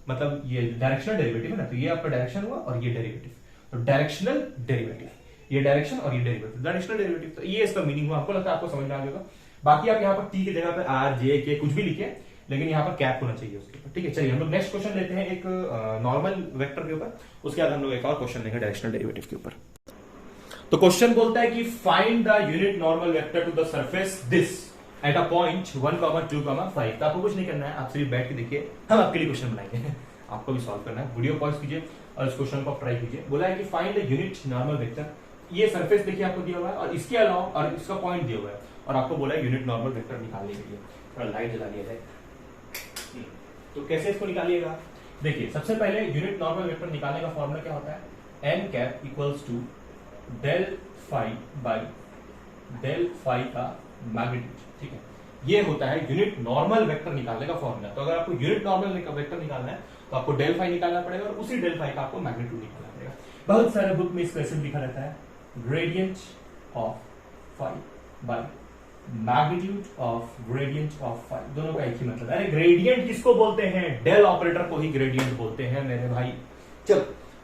मतलब ये डायरेक्शनल डेरिवेटिव है ना, तो ये आपका डायरेक्शन हुआ और ये डेरिवेटिव, तो डायरेक्शनल डेरिवेटिव, ये डायरेक्शन और ये डेरिवेटिव, डायरेक्शनल डेरिवेटिव। तो ये इसका मीनिंग हुआ, हमको लगता है आपको समझ में आ जाएगा। बाकी आप यहाँ पर टी की जगह पे आर जे के कुछ भी लिखे, लेकिन यहाँ पर कैप होना चाहिए उसके ऊपर। ठीक है, चलिए हम लोग नेक्स्ट क्वेश्चन लेते हैं एक नॉर्मल वेक्टर के ऊपर, उसके बाद हम लोग एक और क्वेश्चन लेंगे डायरेक्शनल डेरिवेटिव के ऊपर। तो क्वेश्चन बोलता है कि find the unit normal vector to the surface this at a point 1, 2, 5। तो आपको कुछ नहीं करना है, आप सिर्फ बैठ के देखिए, हम आपके लिए क्वेश्चन बनाएंगे आपको भी सॉल्व करना है। वीडियो पॉज कीजिए और इस क्वेश्चन को आप ट्राई कीजिए। बोला है कि find the unit normal vector, ये सरफेस देखिए आपको दिया हुआ है और इसके अलावा और इसका पॉइंट दिया हुआ है, और आपको बोला है यूनिट नॉर्मल वेक्टर निकालने के लिए। थोड़ा लाइट जला लिया जाए। तो कैसे इसको निकालिएगा, देखिए सबसे पहले यूनिट नॉर्मल वेक्टर निकालने का फॉर्मूला क्या होता है, n cap equals to del phi by del phi का मैग्नीट्यूड। ठीक है, ये होता है यूनिट नॉर्मल वेक्टर निकालने का फॉर्मूला। तो अगर आपको यूनिट नॉर्मल वेक्टर निकालना है तो आपको डेल फाई निकालना पड़ेगा और उसी डेल फाई का आपको मैग्नीट्यूड निकालना पड़ेगा। बहुत सारे बुक में इसको ऐसे लिखा रहता है, gradient of phi by magnitude of gradient of phi, दोनों का एक ही मतलब है। अरे ग्रेडियंट किसको बोलते हैं, डेल ऑपरेटर को ही ग्रेडियंट बोलते हैं मेरे भाई। चलो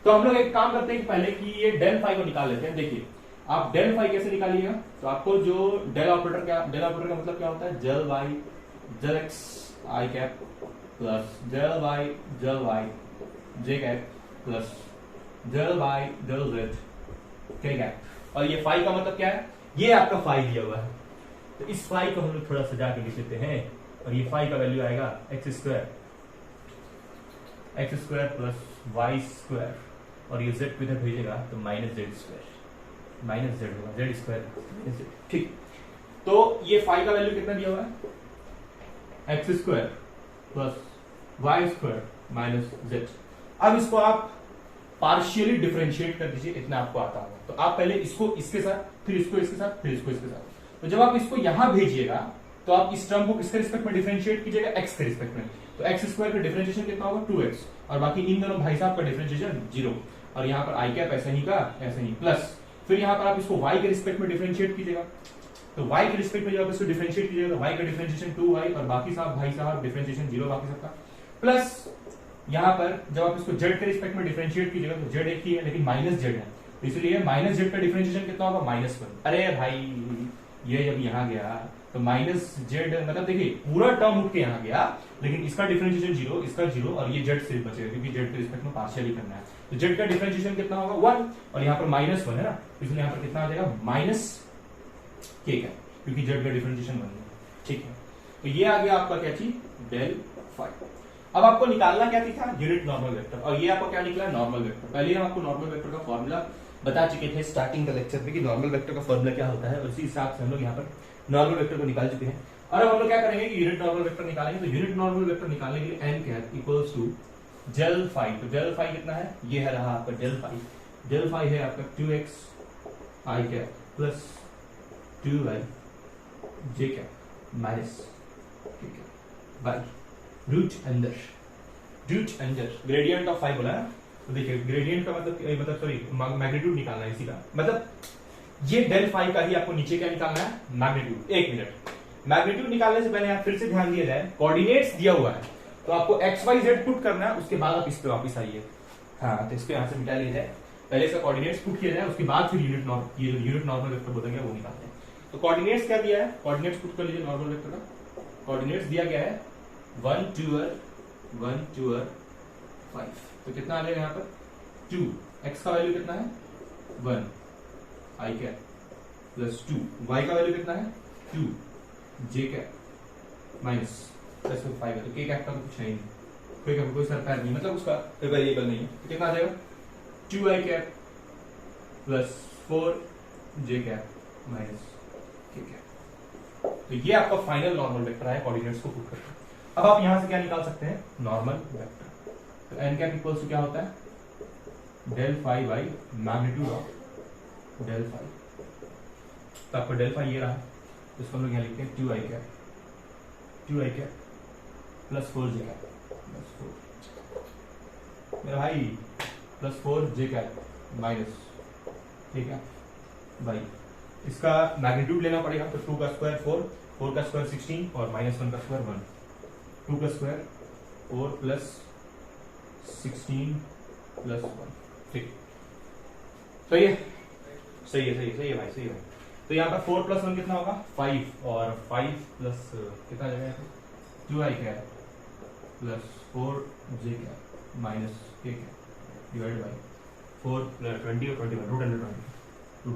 तो हम लोग एक काम करते हैं कि पहले कि ये डेल फाई को निकाल लेते हैं। देखिए आप डेल फाई कैसे निकालिएगा, तो आपको जो डेल ऑपरेटर का मतलब क्या होता है, del y del x i cap plus del y j cap plus del y del z के कैप। और ये फाई का मतलब क्या है, ये आपका फाई दिया हुआ है, तो इस फाई को हम लोग थोड़ा सजा के लिख देते हैं, और ये फाई का वैल्यू आएगा x square plus y square, और ये जेड किधर भेजेगा तो minus z square, minus z होगा, जेड स्क्वायर। ठीक, तो ये फाई का वैल्यू कितना दिया हुआ है, x square plus y square minus z. अब इसको आप पार्शियली डिफरेंशिएट कर दीजिए, इतना आपको आता होगा। तो आप पहले इसको इसके साथ, फिर इसको इसके साथ, फिर इसको इसके साथ। तो जब आप इसको यहां भेजिएगा तो आप इस टर्म को किसके रिस्पेक्ट में डिफरेंशिएट कीजिएगा, एक्स के रिस्पेक्ट में। तो एक्स स्क्वायर का डिफरेंशिएशन कितना होगा 2x, और बाकी इन दोनों भाई साहब का डिफरेंशिएशन 0, और यहाँ पर आई कैप ऐसे ही का ऐसे ही प्लस, फिर यहाँ पर आप इसको y के रिस्पेक्ट में डिफरेंशिएट कीजिएगा। तो y के रिस्पेक्ट में जब आप इसको डिफरेंशिएट कीजिएगा तो y का डिफरेंशिएशन 2y, और बाकी साहब भाई साहब डिफरेंशिएशन 0 बाकी सबका, प्लस यहाँ पर जब आप इसको z के रिस्पेक्ट में डिफरेंशिएट कीजिएगा तो z एक ही है लेकिन माइनस z है, तो इसलिए माइनस z का डिफरेंशिएशन कितना होगा -1। अरे भाई ये जब यहाँ गया तो माइनस जेड, मतलब देखिए पूरा टर्म उठ के यहाँ गया, लेकिन इसका डिफरेंशिएशन 0, इसका 0, और ये जेड सिर्फ बचेगा क्योंकि जेड के रिस्पेक्ट में पार्शियली करना है। तो जेड का डिफरेंशिएशन कितना होगा 1, और यहाँ पर -1 है ना, इसलिए यहाँ पर कितना आ जाएगा माइनस के का, क्योंकि जेड का डिफरेंशिएशन 1 है। ठीक है, तो ये आ गया आपका क्या चीज, डेल फाई। अब आपको निकालना क्या था, यूनिट नॉर्मल वेक्टर, और ये आपको क्या निकला, नॉर्मल वेक्टर। पहले हम आपको नॉर्मल वेक्टर का फॉर्मूला बता चुके थे स्टार्टिंग का लेक्चर में कि नॉर्मल वेक्टर का फॉर्मूला क्या होता है, और उसी हिसाब से हम लोग यहाँ पर नॉर्मल वेक्टर को निकाल चुके हैं। और अब हम लोग क्या करेंगे कि यूनिट नॉर्मल वेक्टर निकालेंगे। तो यूनिट नॉर्मल वेक्टर निकालने के लिए n cap equals to del phi. तो डेल फाई कितना है, ये है रहा आपका डेल फाई। डेल फाई है आपका 2x i cap plus 2y j cap minus by root under gradient of phi बोला है। तो देखिए ग्रेडियंट का मतलब सॉरी मैग्नीट्यूड निकालना है इसी का, मतलब ये डेल फाई का ही आपको नीचे क्या निकालना है, मैग्नीट्यूड। एक मिनट, मैग्नीट्यूड निकालने से पहले आप फिर से ध्यान दिया जाए, कोऑर्डिनेट्स दिया हुआ है तो आपको एक्स वाई जेड पुट करना है, उसके बाद आप इस पे वापस आइए। हाँ, तो इसको यहाँ से मिटा लिया जाए, पहले इसका कोऑर्डिनेट्स पुट किया जाए, उसके बाद फिर यूनिट नॉर्मल वेक्टर बोलेंगे वो निकालते हैं। तो कोऑर्डिनेट्स क्या दिया है, कोऑर्डिनेट्स पुट कर लीजिए नॉर्मल वेक्टर का। कोऑर्डिनेट्स दिया गया है 1 2 5, तो कितना आ जाएगा यहाँ पर 2, एक्स का वैल्यू कितना है 1 आई कैप प्लस 2, वाई का वैल्यू कितना है 2 जे कैप माइनस प्लस 5 है, तो के कैप का तो कुछ नहीं, कोई सर पैर नहीं, मतलब उसका कोई वेरिएबल नहीं है। तो कितना आ जाएगा 2 i cap plus 4 j cap minus k cap. तो ये आपका फाइनल नॉर्मल वेक्टर है कोऑर्डिनेट्स को पुट करके। अब आप यहां से क्या निकाल सकते हैं, नॉर्मल वेक्टर। तो एन कैप इक्वल्स टू क्या होता है, del phi by magnitude of del phi. तो आपको डेल फाई ये रहा, इसको हम लोग यहाँ लिखते हैं 2 i cap plus 4 j cap plus 4 मेरा भाई प्लस 4 जे कैप माइनस, ठीक है भाई, इसका मैग्नीट्यूड लेना पड़ेगा। तो 2 का स्क्वायर 4, 4 का स्क्वायर 16 और -1 का स्क्वायर 1, 2 का स्क्वायर 4 प्लस 16 प्लस 1। ठीक, सही है भाई, सही है। तो यहाँ पर 4 प्लस 1 कितना होगा 5, और 5 प्लस कितना आ जाएगा 2i cap plus 4j cap minus k cap divide by 4 plus 20 और 21 रूट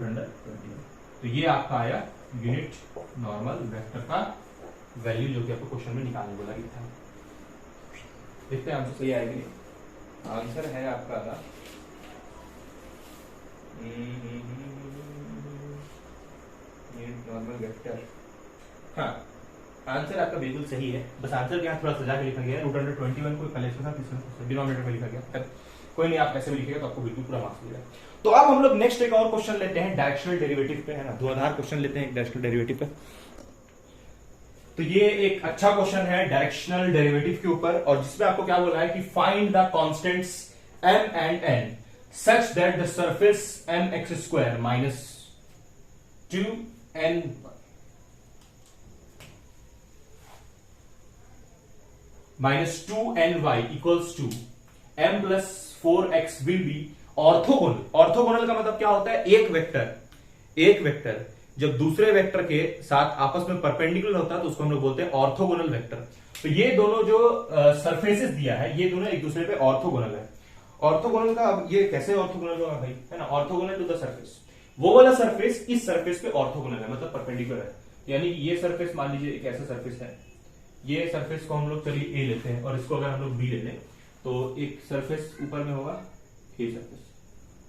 अंडर 21। तो ये आपका आया यूनिट नॉर्मल वेक्टर का वैल्यू जो कि आपको क्वेश्चन में निकालने बोला गया था। देखते हैं आंसर सही आएगा नहीं। आंसर है आपका नॉर्मल वेक्टर। हाँ, आंसर आपका बिल्कुल सही है, बस आंसर के यहाँ थोड़ा सजा के लिखा गया है। रूट अंडर 21 को पहले इसके साथ डिनोमिनेटर में लिखा गया। कोई नहीं, आप ऐसे भी लिखेगा तो आपको बिल्कुल पूरा मार्क्स मिलेगा। तो अब हम लोग नेक्स्ट एक और क्वेश्चन लेते हैं डायरेक्शनल डेरिवेटिव पे, है ना, धुआंधार क्वेश्चन लेते हैं एक डायरेक्शनल डेरिवेटिव पे। तो ये एक अच्छा क्वेश्चन है डायरेक्शनल डेरिवेटिव के ऊपर, और जिसमें आपको क्या बोला है कि find the constants m and n such that the surface mx² minus 2n minus 2ny equals to m plus 4x will be orthogonal. Orthogonal का मतलब क्या होता है? एक वेक्टर जब दूसरे वेक्टर के साथ आपस में परपेंडिकुलर होता है तो उसको हम लोग बोलते हैं ऑर्थोगोनल वेक्टर। तो ये दोनों जो सरफेसेस दिया है ये दोनों एक दूसरे पे ऑर्थोगोनल है। ऑर्थोगोनल का अब ये कैसे ऑर्थोगोनल होगा भाई, है ना, ऑर्थोगोनल टू द सरफेस। वो वाला सरफेस इस सरफेस पे ऑर्थोगोनल है, मतलब परपेंडिकुलर है। यानी ये सरफेस मान लीजिए एक ऐसा सरफेस है, ये सरफेस को हम लोग चलिए ए लेते हैं और इसको अगर हम लोग बी ले लें तो एक सरफेस ऊपर में होगा ए सरफेस,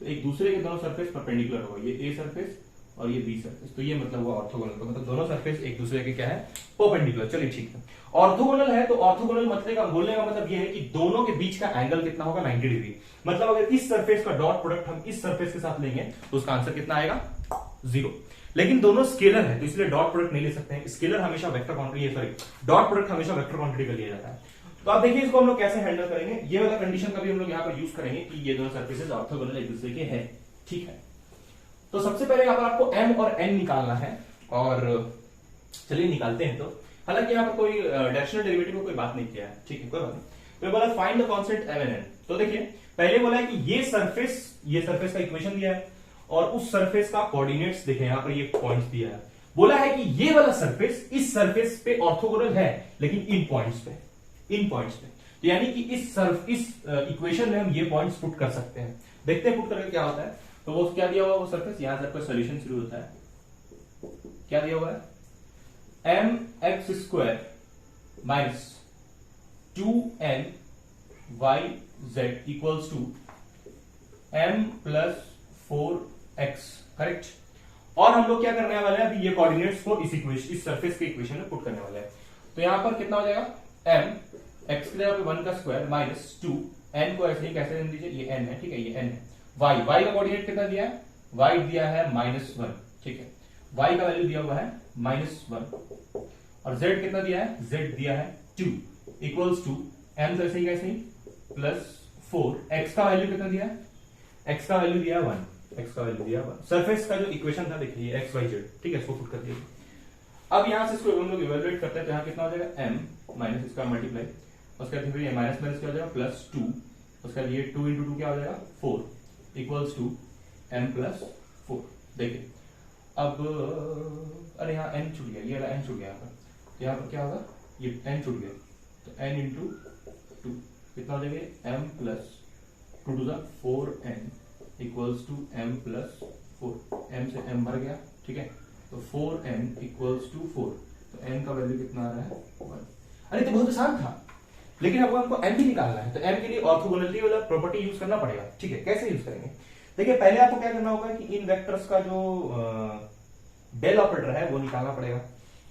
तो एक दूसरे के दोनों सरफेस परपेंडिकुलर होगा, ये ए सरफेस और ये बी सरफेस। तो ये मतलब हुआ ऑर्थोगोनल का मतलब दोनों सरफेस एक दूसरे के क्या है, परपेंडिकुलर। चलिए ठीक है, ऑर्थोगोनल है तो ऑर्थोगोनल मतलब बोलने का मतलब ये है कि दोनों के बीच का एंगल कितना होगा, 90 डिग्री। मतलब अगर इस सरफेस का डॉट प्रोडक्ट हम इस सरफेस के साथ लेंगे तो उसका आंसर कितना आएगा, 0। लेकिन दोनों स्केलर है तो इसलिए डॉट प्रोडक्ट नहीं ले सकते हैं। स्केलर हमेशा vector quantity, sorry dot product हमेशा वेक्टर क्वांटिटी का लिया जाता है। तो आप देखिए इसको हम लोग कैसे हैंडल करेंगे, ये वाला कंडीशन का भी हम लोग यहाँ पर यूज करेंगे कि ये दोनों सरफेसेस ऑर्थोगोनल एक दूसरे के हैं, ठीक है। तो सबसे पहले यहाँ पर आपको m और n निकालना है, और चलिए निकालते हैं। तो हालांकि यहाँ पर कोई डायरेक्शनल डेरिवेटिव को कोई बात नहीं किया है, ठीक है, कोई बात नहीं। तो बोला find the constant m and n। तो देखिए पहले बोला है कि ये सरफेस का इक्वेशन दिया है और उस सरफेस का कोऑर्डिनेट्स देखें, यहाँ पर ये पॉइंट्स दिया है। बोला है कि ये वाला सरफेस इस सरफेस पे ऑर्थोगोनल है लेकिन इन पॉइंट्स पे। तो यानी कि इस इक्वेशन में हम ये पॉइंट्स पुट कर सकते हैं। देखते हैं पुट करके क्या होता है। तो वो क्या दिया हुआ वो सरफेस, यहां से आपका सॉल्यूशन शुरू होता है। क्या दिया हुआ है, mx² minus 2nyz equals to m plus 4x, correct. और हम लोग क्या करने वाले हैं, अभी ये कोऑर्डिनेट्स को इस सरफेस के इक्वेशन में पुट करने वाले हैं। तो यहां पर कितना हो जाएगा, m x के जगह 1 का स्क्वायर माइनस 2 n को ऐसे ही कैसे दे दीजिए, ये n है, ठीक है, ये n है। y का कोऑर्डिनेट कितना दिया है, y दिया है -1, ठीक है, y का वैल्यू दिया हुआ है -1, और z कितना दिया है, z दिया है 2 इक्वल्स टू m तो ऐसे ही कैसे ही प्लस 4, x का वैल्यू कितना दिया है, x का वैल्यू दिया 1, सरफेस का जो इक्वेशन था देखिए x y z, ठीक है, इसको पुट कर दिया। अब यहां से इसको हम लोग इवैल्यूएट करते हैं तो यहां कितना हो जाएगा, m माइनस इसका मल्टीप्लाई, उसके बाद फिर ये माइनस माइनस क्या हो जाएगा प्लस 2, उसके बाद ये 2 into 2 क्या हो जाएगा 4 इक्वल्स टू m प्लस 4। देखिए अब अरे यहाँ n छूट गया, ये वाला n छूट गया यहाँ पर, तो यहाँ पर क्या होगा, ये n छूट गया, तो n into 2 कितना हो जाएगा, m plus 2 to the 4n equals to m plus 4, m से m भर गया, ठीक है, तो 4n इक्वल्स टू 4, तो n का वैल्यू कितना आ रहा है 1। अरे तो बहुत आसान था, लेकिन अब हमको m भी निकालना है, तो m के लिए ऑर्थोगोनलिटी वाला प्रॉपर्टी यूज करना पड़ेगा, ठीक है। कैसे यूज करेंगे, देखिए पहले आपको क्या करना होगा कि इन वेक्टर्स का जो डेल ऑपरेटर है वो निकालना पड़ेगा,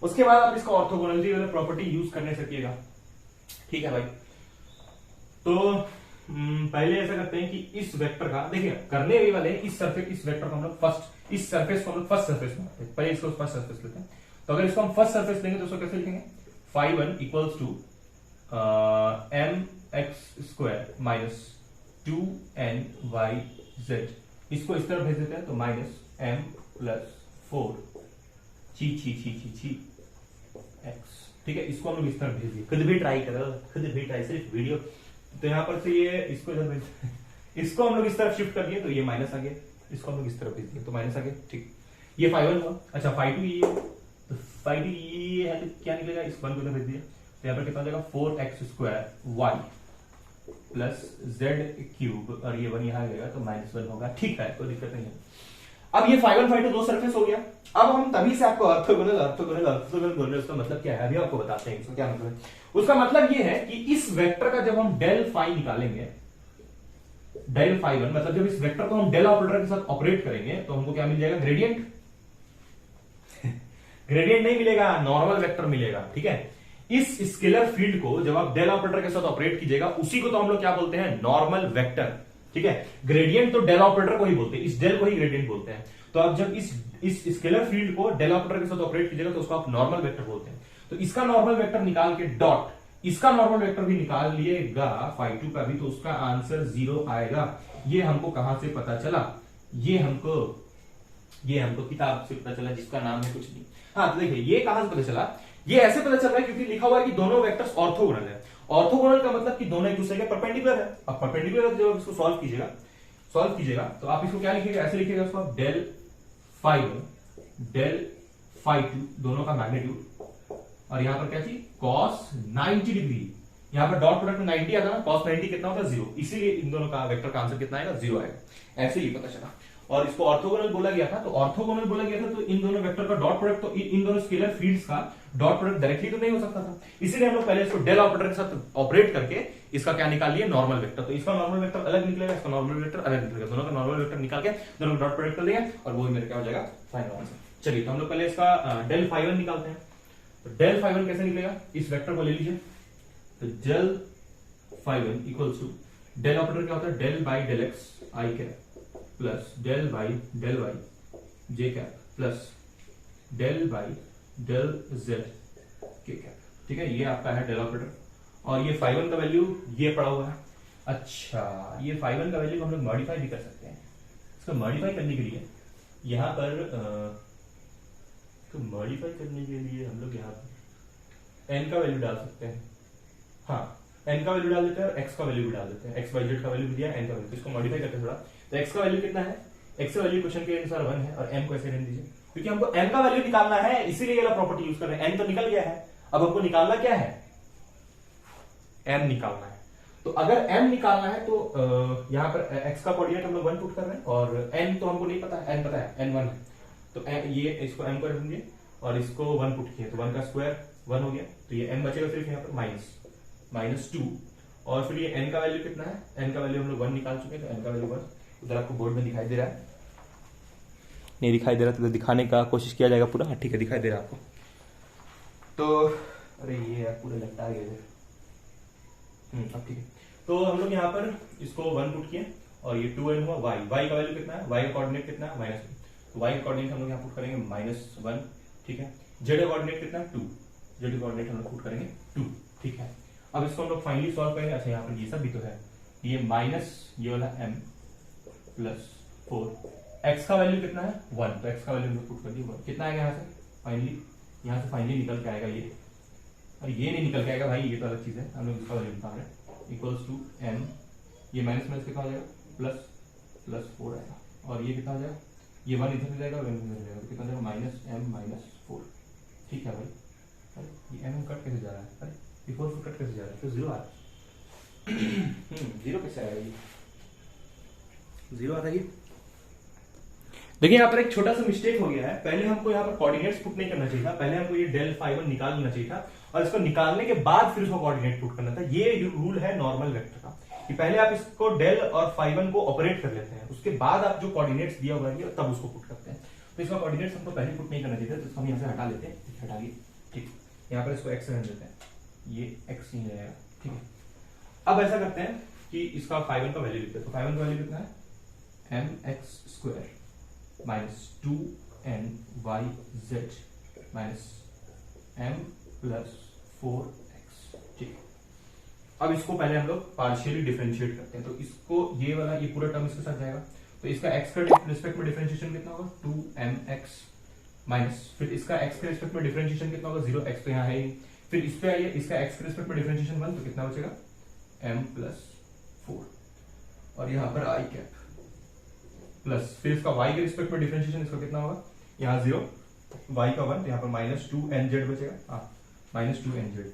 उसके बाद आप इसका ऑर्थोगोनलिटी वाला प्रॉपर्टी यूज करने सकिएगा, ठीक है भाई। तो पहले ऐसा करते हैं कि इस वेक्टर का देखिए करने भी वाले इस वेक्टर को हम लोग फर्स्ट, इस सरफेस को हम लोग फर्स्ट सरफेस में पहले इसको फर्स्ट सरफेस लेते हैं। तो अगर इसको हम फर्स्ट सरफेस लेंगे तो उसको कैसे लिखेंगे, φ1 equals to mx² minus 2nyz, इसको इस तरफ भेज देते हैं तो माइनस m प्लस 4 ची x, ठीक है, इसको हम लोग इस तरफ भेज दिए। खुद भी ट्राई करो, सिर्फ वीडियो। तो यहाँ पर से ये इसको इधर भेज, इसको हम लोग इस तरफ शिफ्ट कर दिए तो ये माइनस आ गया, इसको हम लोग इस तरफ भेज दिए तो माइनस आ गया, ठीक। ये φ1 हुआ, अच्छा φ2 ये, तो φ2 ये है तो क्या निकलेगा, इस 1 को इधर भेज दिया तो यहाँ पर कितना हो जाएगा 4x² y प्लस z³ और ये 1 यहाँ गएगा तो -1 होगा। ठीक है, कोई दिक्कत नहीं है। अब ये 5 1 5 2 दो सरफेस हो गया। अब हम तभी से आपको ऑर्थोगोनल बोल रहे हैं, उसका मतलब क्या है अभी आपको बताते हैं। इसका क्या मतलब है? उसका मतलब ये है कि इस वेक्टर का जब हम डेल फाई निकालेंगे, डेल फाई 1 मतलब जब इस वेक्टर को हम डेल ऑपरेटर के साथ ऑपरेट करेंगे तो हमको क्या मिल जाएगा? ग्रेडियंट। ग्रेडियंट नहीं मिलेगा, नॉर्मल वेक्टर मिलेगा। ठीक है, इस स्केलर फील्ड को जब आप डेल ऑपरेटर के साथ ऑपरेट कीजिएगा उसी को तो हम लोग क्या बोलते हैं? Normal vector. ठीक है, ग्रेडियंट तो डेल ऑपरेटर को ही बोलते हैं, इस डेल को ही ग्रेडियंट बोलते हैं। तो आप जब इस स्केलर फील्ड को डेल ऑपरेटर के साथ ऑपरेट कीजिएगा तो उसको आप नॉर्मल वेक्टर बोलते हैं। तो इसका नॉर्मल वेक्टर निकाल के डॉट इसका नॉर्मल वेक्टर भी निकाल लिएगा phi2 का भी, तो उसका आंसर 0 आएगा। ये हमको कहां से पता चला? ये हमको किताब से पता चला जिसका नाम है कुछ नहीं। हाँ, तो देखिए ये कहां से पता चला? ये ऐसे पता चल रहा है क्योंकि लिखा हुआ है कि दोनों वेक्टर्स ऑर्थोगोनल है। ऑर्थोगोनल का मतलब कि दोनों एक दूसरे के परपेंडिकुलर है। अब परपेंडिकुलर जब इसको सॉल्व कीजिएगा तो आप इसको क्या लिखिएगा? ऐसे लिखिएगा इसको आप डेल फाई 2 दोनों का मैग्नीट्यूड, और यहां पर क्या चीज? cos 90 degree. यहां पर डॉट प्रोडक्ट में 90 आता है ना, cos 90 कितना होता है? 0। इसीलिए इन दोनों का वेक्टर का आंसर कितना आएगा? 0 आएगा। ऐसे ही पता चला। और इसको ऑर्थोगोनल बोला गया था, तो इन दोनों वेक्टर का डॉट प्रोडक्ट, तो इन दोनों स्केलर फील्ड्स का डॉट प्रोडक्ट डायरेक्टली तो नहीं हो सकता था। इसीलिए हम लोग पहले इसको डेल ऑपरेटर के साथ ऑपरेट करके इसका क्या निकाल लिए? Normal vector. तो इसका नॉर्मल वेक्टर अलग निकलेगा, इसका नॉर्मल वेक्टर अलग निकलेगा। दोनों का नॉर्मल वेक्टर निकाल के दोनों डॉट प्रोडक्ट कर देंगे और वो मेरे क्या हो जाएगा? Final answer. चलिए, तो हम लोग पहले इसका डेल फाई 1 निकालते हैं। तो डेल फाई 1 कैसे निकलेगा? इस वेक्टर को ले लीजिए। तो del phi 1 equals to del operator क्या होता है? Del by del x i cap plus del by del y j cap plus del by del z के कैप। ठीक है, ये आपका है डेल ऑपरेटर। और ये फाई 1 का वैल्यू ये पड़ा हुआ है। अच्छा, ये फाई 1 का वैल्यू हम लोग मॉडिफाई भी कर सकते हैं। इसको मॉडिफाई करने के लिए यहां पर मॉडिफाई करने के लिए हम लोग यहाँ पर n का वैल्यू डाल सकते हैं। हाँ, n का वैल्यू डाल देते हैं और x का वैल्यू भी डाल देते हैं। x y z का वैल्यू भी दिया, n का वैल्यू। इसको मॉडिफाई करते हैं थोड़ा। तो x का वैल्यू कितना है? x का वैल्यू क्वेश्चन के अनुसार 1 है और m को ऐसे रहने दीजिए, क्योंकि हमको m का वैल्यू निकालना है, इसीलिए ये वाला प्रॉपर्टी यूज कर रहे हैं। n तो निकल गया है, अब हमको निकालना क्या है? m निकालना है। तो अगर m निकालना है तो यहाँ पर x का कोऑर्डिनेट हम लोग 1 पुट कर रहे हैं और n तो हमको नहीं पता है, n पता है, n 1 है। तो ये इसको m को रखेंगे और इसको 1 पुट किए तो 1 का स्क्वायर 1 हो गया। तो ये m बचेगा सिर्फ यहाँ पर -2, और फिर ये n का वैल्यू कितना है? n का वैल्यू हम लोग 1 निकाल चुके हैं, तो n का वैल्यू 1 उधर आपको बोर्ड में दिखाई दे रहा है। नहीं दिखाई दे रहा तो दिखाने का कोशिश किया जाएगा पूरा। हाँ ठीक है, दिखाई दे रहा है आपको। तो अरे ये यार पूरे लगता है अब ठीक है। तो हम लोग यहाँ पर इसको 1 पुट किए और ये 2n हुआ। y का वैल्यू कितना है? y का कोऑर्डिनेट कितना है? -1। तो y का कोऑर्डिनेट हम लोग यहाँ पुट करेंगे -1। ठीक है, z का कोऑर्डिनेट कितना है? 2। z का कोऑर्डिनेट हम लोग पुट करेंगे 2। ठीक है, अब इसको हम लोग फाइनली सॉल्व करेंगे। अच्छा, यहाँ पर ये सब भी तो है, ये माइनस ये वाला m प्लस 4। x का वैल्यू कितना है? 1। तो x का वैल्यू हम लोग पुट कर दिए 1। कितना आएगा यहाँ से? यहाँ से फाइनली निकल के आएगा ये, और ये नहीं निकल के आएगा भाई, ये तो अलग चीज है। हम लोग इसका वैल्यू निकाल रहे हैं इक्वल्स टू m, ये माइनस कितना हो जाएगा? प्लस 4 आएगा, और ये कितना हो जाएगा? ये 1 इधर जाएगा और 1 इधर जाएगा, तो कितना जाएगा? -m -4। ठीक है भाई, अरे ये m कट कैसे जा रहा है? अरे ये 4 कट कैसे जा रहा है? तो 0 आ रहा है। 0 कैसे आएगा? ये 0 आ रहा है। देखिए यहाँ पर एक छोटा सा मिस्टेक हो गया है। पहले हमको यहाँ पर कोऑर्डिनेट्स पुट नहीं करना चाहिए था, पहले हमको ये डेल फाई 1 निकाल लेना चाहिए था और इसको निकालने के बाद फिर उसको कोऑर्डिनेट पुट करना था। ये रूल है नॉर्मल वेक्टर का कि पहले आप इसको डेल और फाई 1 को ऑपरेट कर लेते हैं, उसके बाद आप जो कोऑर्डिनेट्स दिया हुआ है तब उसको पुट करते हैं। तो इसका कोऑर्डिनेट्स हमको पहले पुट नहीं करना चाहिए था, तो हम यहाँ से हटा लेते हैं। हटा लिए, ठीक, यहाँ पर इसको x रहने देते हैं, ये x ही रहेगा। ठीक है, अब ऐसा करते हैं कि इसका फाई 1 का वैल्यू लिखते हैं। तो फाई 1 का वैल्यू कितना है? mx² -2ny/z -m + 4x। ठीक, अब इसको पहले हम लोग पार्शियली डिफरेंशिएट करते हैं। तो इसको ये वाला ये पूरा टर्म इसके साथ जाएगा, तो इसका x के रिस्पेक्ट में डिफरेंशिएशन कितना होगा? 2mx माइनस, फिर इसका x के रिस्पेक्ट में डिफरेंशिएशन कितना होगा? 0x तो यहाँ है ही। फिर इस पे आइए, इसका x के रिस्पेक्ट में डिफरेंशिएशन 1, तो कितना बचेगा? m + 4, और यहाँ पर i कैप प्लस, फिर इसका y के रिस्पेक्ट में डिफरेंशिएशन इसका कितना होगा? यहाँ 0, y का 1, तो यहाँ पर -2nz बचेगा। -2nz,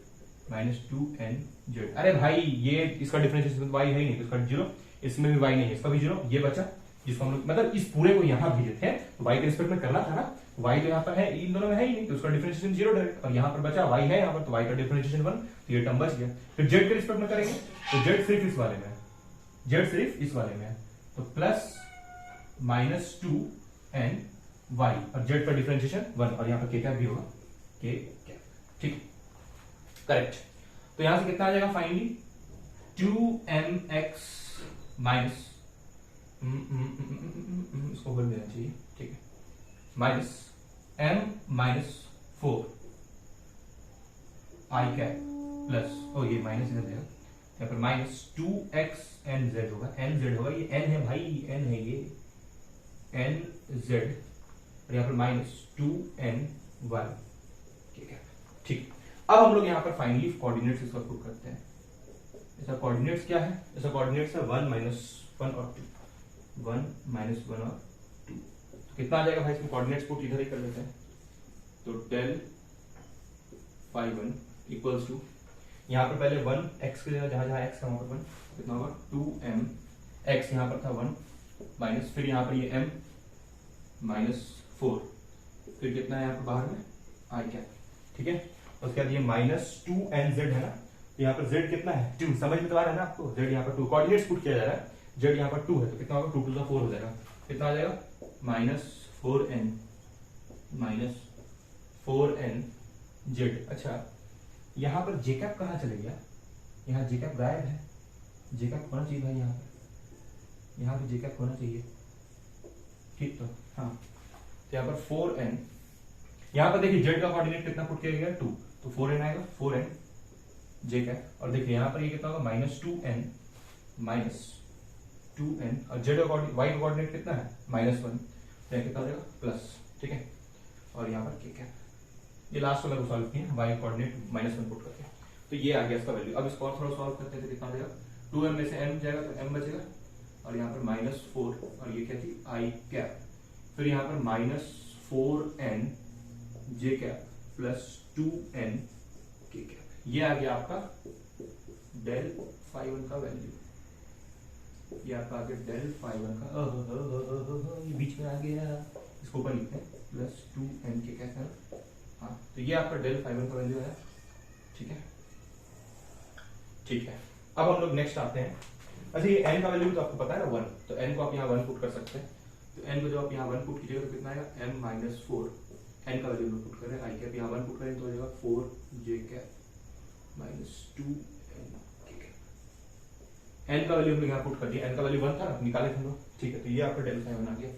-2nz। अरे भाई ये इसका डिफरेंशिएशन y है ही नहीं, तो इसका 0, इसमें भी y नहीं है, इसका भी 0, ये बचा जिसको हम लोग मतलब इस पूरे को यहाँ भेजे थे तो y के रिस्पेक्ट में करना था ना, y तो यहाँ पर है, इन दोनों में है ही नहीं, तो उसका डिफरेंशिएशन 0 डायरेक्ट, और यहाँ पर बचा y है यहाँ पर, तो y का डिफरेंशिएशन 1, तो ये टर्म बच गया। फिर z के रिस्पेक्ट में करेंगे तो z सिर्फ इस वाले में है, z सिर्फ इस वाले में है, तो प्लस -2ny और z का डिफरेंशिएशन 1, और यहाँ पर k कैप भी होगा, k कैप, ठीक, करेक्ट। तो यहां से कितना आ जाएगा फाइनली 2mx माइनस, इसको बोल देना चाहिए, ठीक है, minus m minus 4 i cap plus, ओ ये माइनस इधर जाएगा, यहाँ पर माइनस 2x nz होगा, nz होगा, ये n है भाई, n है ये nz, और यहाँ पर माइनस 2ny, ठीक है, ठीक। अब हम लोग यहाँ पर फाइनली कोऑर्डिनेट्स इसका पुट करते हैं। इसका कोऑर्डिनेट्स क्या है? इसका कोऑर्डिनेट्स है 1 -1 और 2, 1 -1 और 2, तो कितना आ जाएगा भाई इसमें कोऑर्डिनेट्स पुट इधर ही कर लेते हैं, तो del phi 1 इक्वल्स टू, यहाँ पर पहले 1 x के जगह जहां जहां x का वहां पर 1, कितना होगा 2m x, यहाँ पर था 1 माइनस, फिर यहाँ पर ये m -4, फिर कितना है यहाँ पर बाहर में i कैप, ठीक है, उसके बाद ये -2nz है ना, तो यहाँ पर z कितना है 2, समझ में तो आ रहा है ना आपको, z यहाँ पर 2, कोऑर्डिनेट्स पुट किया जा रहा है, z यहाँ पर 2 है, तो कितना होगा 2 to the 4 हो जाएगा, कितना आ जाएगा -4n अच्छा, यहाँ पर j कैप कहाँ चले गया, यहाँ j कैप गायब है, j कैप होना चाहिए भाई, यहाँ पे j कैप होना चाहिए, ठीक, तो हाँ, तो यहाँ पर 4n, यहाँ पर देखिए z का कोऑर्डिनेट कितना पुट किया गया 2, तो 4n आएगा, 4n j कैप, और देखिए यहाँ पर ये कितना होगा -2n और z का कोऑर्डिनेट, y का कोऑर्डिनेट कितना है -1, तो यहाँ कितना हो जाएगा प्लस, ठीक है, और यहाँ पर k कैप, ये लास्ट वाला को सॉल्व किया, y कोऑर्डिनेट -1 पुट करके, तो ये आ गया इसका वैल्यू। अब इसको और थोड़ा सॉल्व करते हैं तो कितना आ जाएगा, 2m में से m जाएगा तो m बचेगा, और यहाँ पर -4, और ये क्या थी i कैप, फिर यहाँ पर -4n j cap plus 2n k cap, ये आ गया आपका del phi 1 का वैल्यू, ये आपका आ गया del phi 1 का, ये बीच में आ गया, इसको ऊपर लिखते हैं प्लस 2n k कैप है, हाँ, तो ये आपका del phi 1 का वैल्यू है, ठीक है, ठीक है। अब हम लोग नेक्स्ट आते हैं, अच्छा ये n का वैल्यू तो आपको पता है ना 1, तो n को आप यहाँ 1 पुट कर सकते हैं, तो n को जब आप यहाँ 1 पुट कीजिएगा तो कितना आएगा m -4, n का वैल्यू हम पुट करें, i कैप यहाँ 1 पुट करें तो हो जाएगा 4j cap -2n k cap, n का वैल्यू हम यहाँ पुट कर दिया, n का वैल्यू 1 था ना, निकाले थे हम लोग, ठीक है, तो ये आपका del phi 1 आ गया,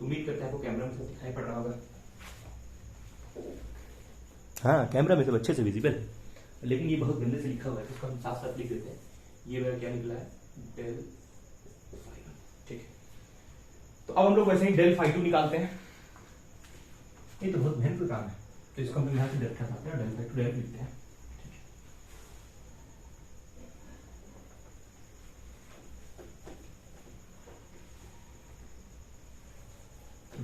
उम्मीद करते हैं आपको कैमरा में सब दिखाई पड़ रहा होगा, हाँ कैमरा में सब अच्छे से विजिबल है, लेकिन ये बहुत गंदे से लिखा हुआ है, इसको हम साफ साफ लिख देते हैं, ये मेरा क्या निकला है del phi 1, ठीक है। तो अब हम लोग वैसे ही del phi 2 निकालते हैं, ये तो बहुत मेहनत का काम है, तो इसको हम यहाँ से del हटाते हैं, del phi 2 डायरेक्ट लिखते हैं, ठीक है।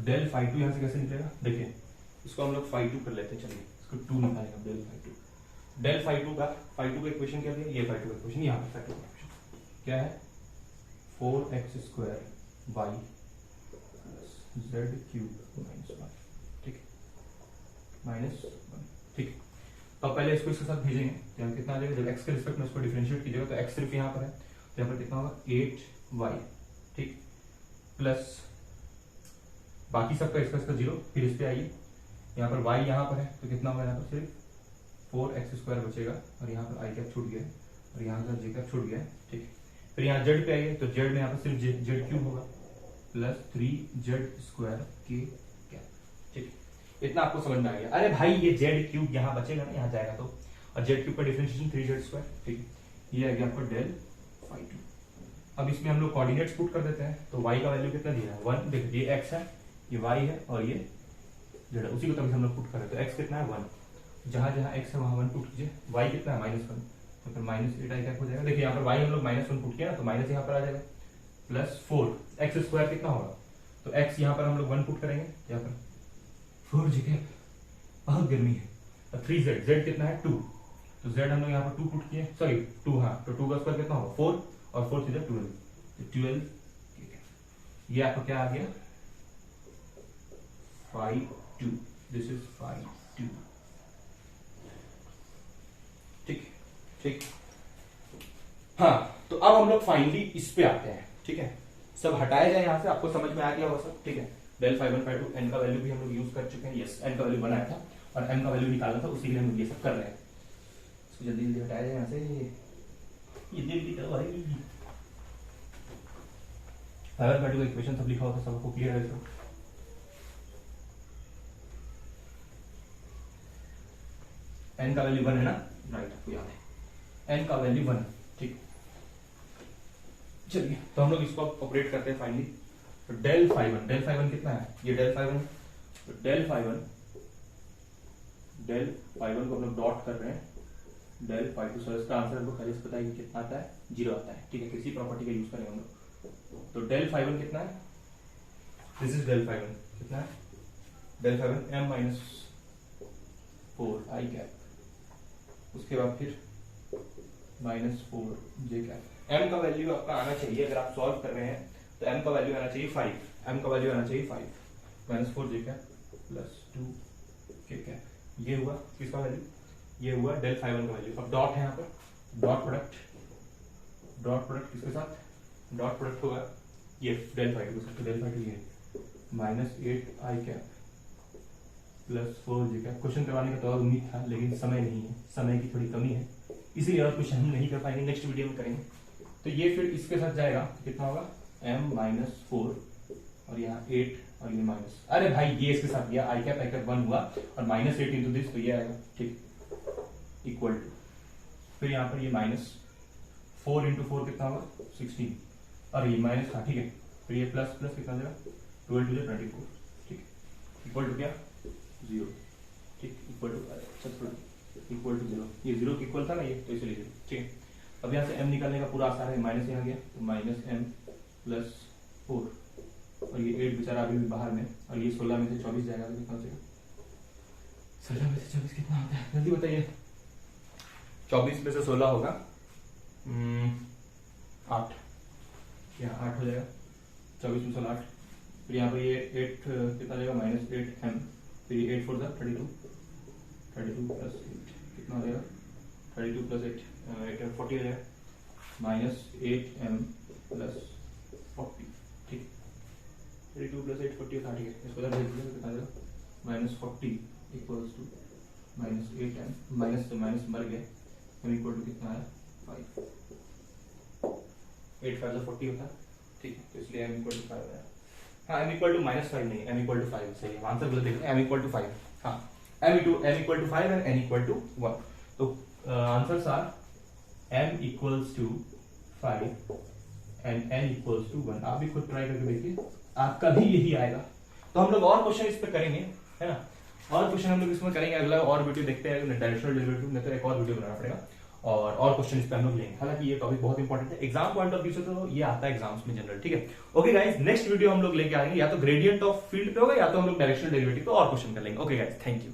del phi 2 यहाँ से कैसे निकलेगा, देखिए इसको हम लोग phi 2 कर लेते हैं, चलिए इसको 2 निकालेगा del phi 2, del phi 2 का इक्वेशन क्या है, ये phi 2 का इक्वेशन, यहाँ पर phi 2 का इक्वेशन क्या है 4x² y z क्यूब -1, ठीक है, -1, ठीक है। तो पहले इसको इसके साथ भेजेंगे, तो यहाँ कितना आ जाएगा, जब x के रिस्पेक्ट में इसको डिफरेंशिएट कीजिएगा तो x सिर्फ यहाँ पर है, तो यहाँ पर कितना होगा 8y, ठीक, प्लस बाकी सबका इसका 0, फिर इस पे आइए, यहाँ पर y यहाँ पर है तो कितना होगा, यहाँ पर सिर्फ 4x² बचेगा, और यहाँ पर i कैप छूट गया, और यहाँ का j कैप छूट गया, ठीक है। फिर यहाँ z पे आइए तो z में यहाँ पर सिर्फ z क्यूब होगा प्लस 3z² k कैप, ठीक है, इतना आपको समझ में आ गया। अरे भाई ये z क्यूब यहाँ बचेगा ना, यहाँ जाएगा तो, और z क्यूब का डिफरेंशिएशन 3z², ठीक है, ये आ गया आपका del phi 2। अब इसमें हम लोग कोऑर्डिनेट्स पुट कर देते हैं, तो y का वैल्यू कितना दिया है 1, देखिए ये x है, ये y है, और ये z है, उसी को तभी हम लोग पुट कर रहे हैं, तो x कितना है 1, जहां जहां x है वहां 1 पुट कीजिए, y कितना है -1, तो फिर -8 कैप हो जाएगा, देखिए यहाँ पर y हम लोग -1 पुट किया ना, तो माइनस यहाँ पर आ जाएगा, प्लस 4x² कितना होगा, तो x यहाँ पर हम लोग 1 पुट करेंगे, यहाँ पर 4j कैप, बहुत गर्मी है, और 3z, z कितना है 2, तो z हम लोग यहाँ पर 2 पुट किए, सॉरी 2, हाँ तो 2 का स्क्वायर कितना होगा 4 और 4 सीधे 12, तो 12 ठीक है। ये आपका क्या आ गया 5 2, दिस इज 5 2, ठीक ठीक। हाँ तो अब हम लोग फाइनली इस पे आते हैं, ठीक है। सब हटाया जाए यहाँ से, आपको समझ में आ गया होगा सब, ठीक है। del phi 1 phi 2 n का वैल्यू भी हम लोग यूज कर चुके हैं, यस n का वैल्यू बनाया था और m का वैल्यू निकाला था, उसी के लिए हम ये सब कर रहे हैं। इसको जल्दी जल्दी हटाया जाए यहाँ से, ये जल्दी करो भाई। phi 1 phi 2 का इक्वेशन सब लिखा होता है, सबको क्लियर है। n का वैल्यू 1 है ना, राइट, आपको याद है n का वैल्यू 1, ठीक। चलिए तो हम लोग इसको ऑपरेट करते हैं फाइनली। तो del phi 1 कितना है, ये del phi 1, तो del phi 1 को हम लोग डॉट कर रहे हैं, del phi 2, सर इसका आंसर हमको पहले से पता है कि कितना आता है, 0 आता है, ठीक है। किसी प्रॉपर्टी का यूज करेंगे हम लोग। तो del phi 1 कितना है, दिस इज del phi 1 कितना है, del phi 1 m minus 4 i cap, उसके बाद फिर माइनस 4 j कैप। m का वैल्यू आपका आना चाहिए, अगर आप सॉल्व कर रहे हैं तो m का वैल्यू आना चाहिए 5, m का वैल्यू आना चाहिए 5 minus 4 j cap plus 2 k cap. ये हुआ किसका वैल्यू, ये हुआ del phi 1 का वैल्यू। अब डॉट है यहाँ पर, डॉट प्रोडक्ट किसके साथ, डॉट प्रोडक्ट होगा ये del phi 2 के साथ, तो del phi 2 ये minus 8 i cap plus 4 j cap. Question करवाने का तो और उम्मीद था, लेकिन समय नहीं है, समय की थोड़ी कमी है, इसीलिए और क्वेश्चन हम नहीं कर पाएंगे, नेक्स्ट वीडियो में करेंगे। तो ये फिर इसके साथ जाएगा, कितना होगा m माइनस 4 और यहाँ 8 और ये माइनस, अरे भाई ये इसके साथ गया, आई कैप 1 हुआ और माइनस 8 इंटू दिस, तो ये आएगा, ठीक, इक्वल टू, फिर यहाँ पर ये माइनस 4 इंटू 4 कितना होगा 16 और ये माइनस, हाँ ठीक है, फिर ये प्लस प्लस कितना देगा 12 टू 24, ठीक, इक्वल टू क्या 0, ठीक, इक्वल टू इक्वल टू 0, ये 0 की इक्वल था ना ये, तो इसलिए 0, ठीक है। अब यहाँ से m निकालने का पूरा आसान है, माइनस यहाँ गया तो माइनस m प्लस 4 और ये 8 बेचारा अभी भी बाहर में, और ये 16 में से 24 जाएगा तो कितना हो जाएगा, 16 में से 24 कितना होता है जल्दी बताइए, 24 में से 16 होगा 8, यहाँ 8 हो जाएगा, 24 में 16 8, फिर यहाँ पर ये 8 कितना जाएगा माइनस 8m, फिर ये 8 4 32 प्लस 8 कितना हो जाएगा 32 प्लस 8 40 हो जाएगा, माइनस 8m प्लस 40, ठीक, 32 प्लस 8 40 होता है, ठीक है। इसको भेज दीजिए कितना आ जाएगा minus 40 equals to minus 8m, minus तो माइनस मर गए, m इक्वल टू कितना है 5, 8 5 40 होता है, ठीक है, तो इसलिए m इक्वल टू 5 है। हाँ m इक्वल टू माइनस 5 नहीं, m इक्वल टू 5 सही है, आंसर गलत देखिए, m इक्वल टू 5, हाँ m equal to 5 and n equal to 1, तो answers are m equals to 5 and n equals to 1। आप भी खुद ट्राई करके देखिए, आपका भी यही आएगा। तो हम लोग और क्वेश्चन इस पे करेंगे, है ना, और क्वेश्चन हम लोग इसमें करेंगे, अगला और वीडियो देखते हैं डायरेक्शनल डेरिवेटिव में, तो एक और वीडियो बनाना पड़ेगा और क्वेश्चन इस पे हम लोग लेंगे। हालांकि ये टॉपिक बहुत इंपॉर्टेंट है एग्जाम पॉइंट ऑफ व्यू से, तो ये आता है एग्जाम्स में जनरल, ठीक है। ओके गाइस, नेक्स्ट वीडियो हम लोग लेके आएंगे या तो ग्रेडियंट ऑफ फील्ड पे होगा या तो हम लोग डायरेक्शनल डेरिवेटिव पे और क्वेश्चन कर लेंगे। Okay guys, thank you.